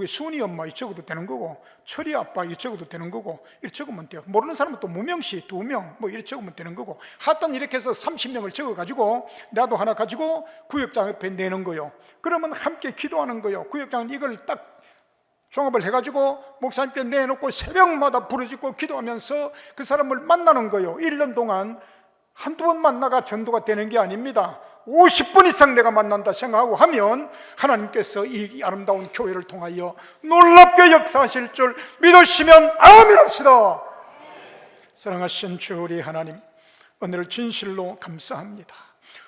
순이 엄마 이 적어도 되는 거고, 철이 아빠 이 적어도 되는 거고, 이렇게 적으면 돼요. 모르는 사람은 또 무명시 2명 뭐 이렇게 적으면 되는 거고, 하여튼 이렇게 해서 30명을 적어가지고 나도 하나 가지고 구역장 옆에 내는 거예요. 그러면 함께 기도하는 거예요. 구역장은 이걸 딱 종합을 해가지고 목사님께 내놓고 새벽마다 부르짖고 기도하면서 그 사람을 만나는 거예요. 1년 동안 한두 번 만나가 전도가 되는 게 아닙니다. 50분 이상 내가 만난다 생각하고 하면 하나님께서 이 아름다운 교회를 통하여 놀랍게 역사하실 줄 믿으시면 아멘 합시다. 사랑하신 주 우리 하나님, 은혜를 진실로 감사합니다.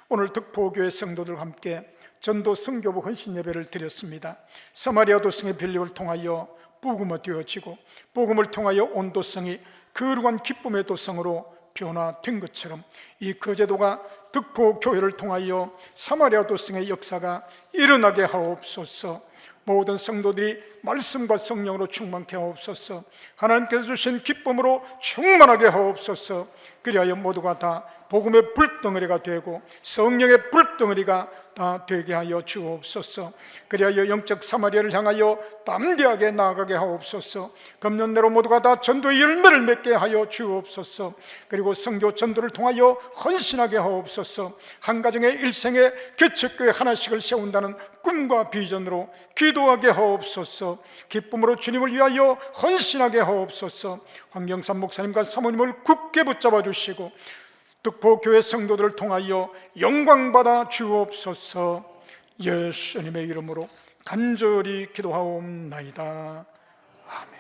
오늘 득포교회 성도들과 함께 전도 선교부 헌신 예배를 드렸습니다. 사마리아 도성의 변력을 통하여 복음이 되어지고, 복음을 통하여 온 도성이 거룩한 기쁨의 도성으로 변화된 것처럼 이 거제도가 득포교회를 통하여 사마리아 도성의 역사가 일어나게 하옵소서. 모든 성도들이 말씀과 성령으로 충만케 하옵소서. 하나님께서 주신 기쁨으로 충만하게 하옵소서. 그리하여 모두가 다 복음의 불덩어리가 되고 성령의 불덩어리가 다 되게 하여 주옵소서. 그리하여 영적 사마리아를 향하여 담대하게 나아가게 하옵소서. 금년내로 모두가 다 전도의 열매를 맺게 하여 주옵소서. 그리고 선교 전도를 통하여 헌신하게 하옵소서. 한 가정의 일생에 개척교회 하나씩을 세운다는 꿈과 비전으로 기도하게 하옵소서. 기쁨으로 주님을 위하여 헌신하게 하옵소서. 황경삼 목사님과 사모님을 굳게 붙잡아 주시고 득포교회 성도들을 통하여 영광받아 주옵소서. 예수님의 이름으로 간절히 기도하옵나이다. 아멘.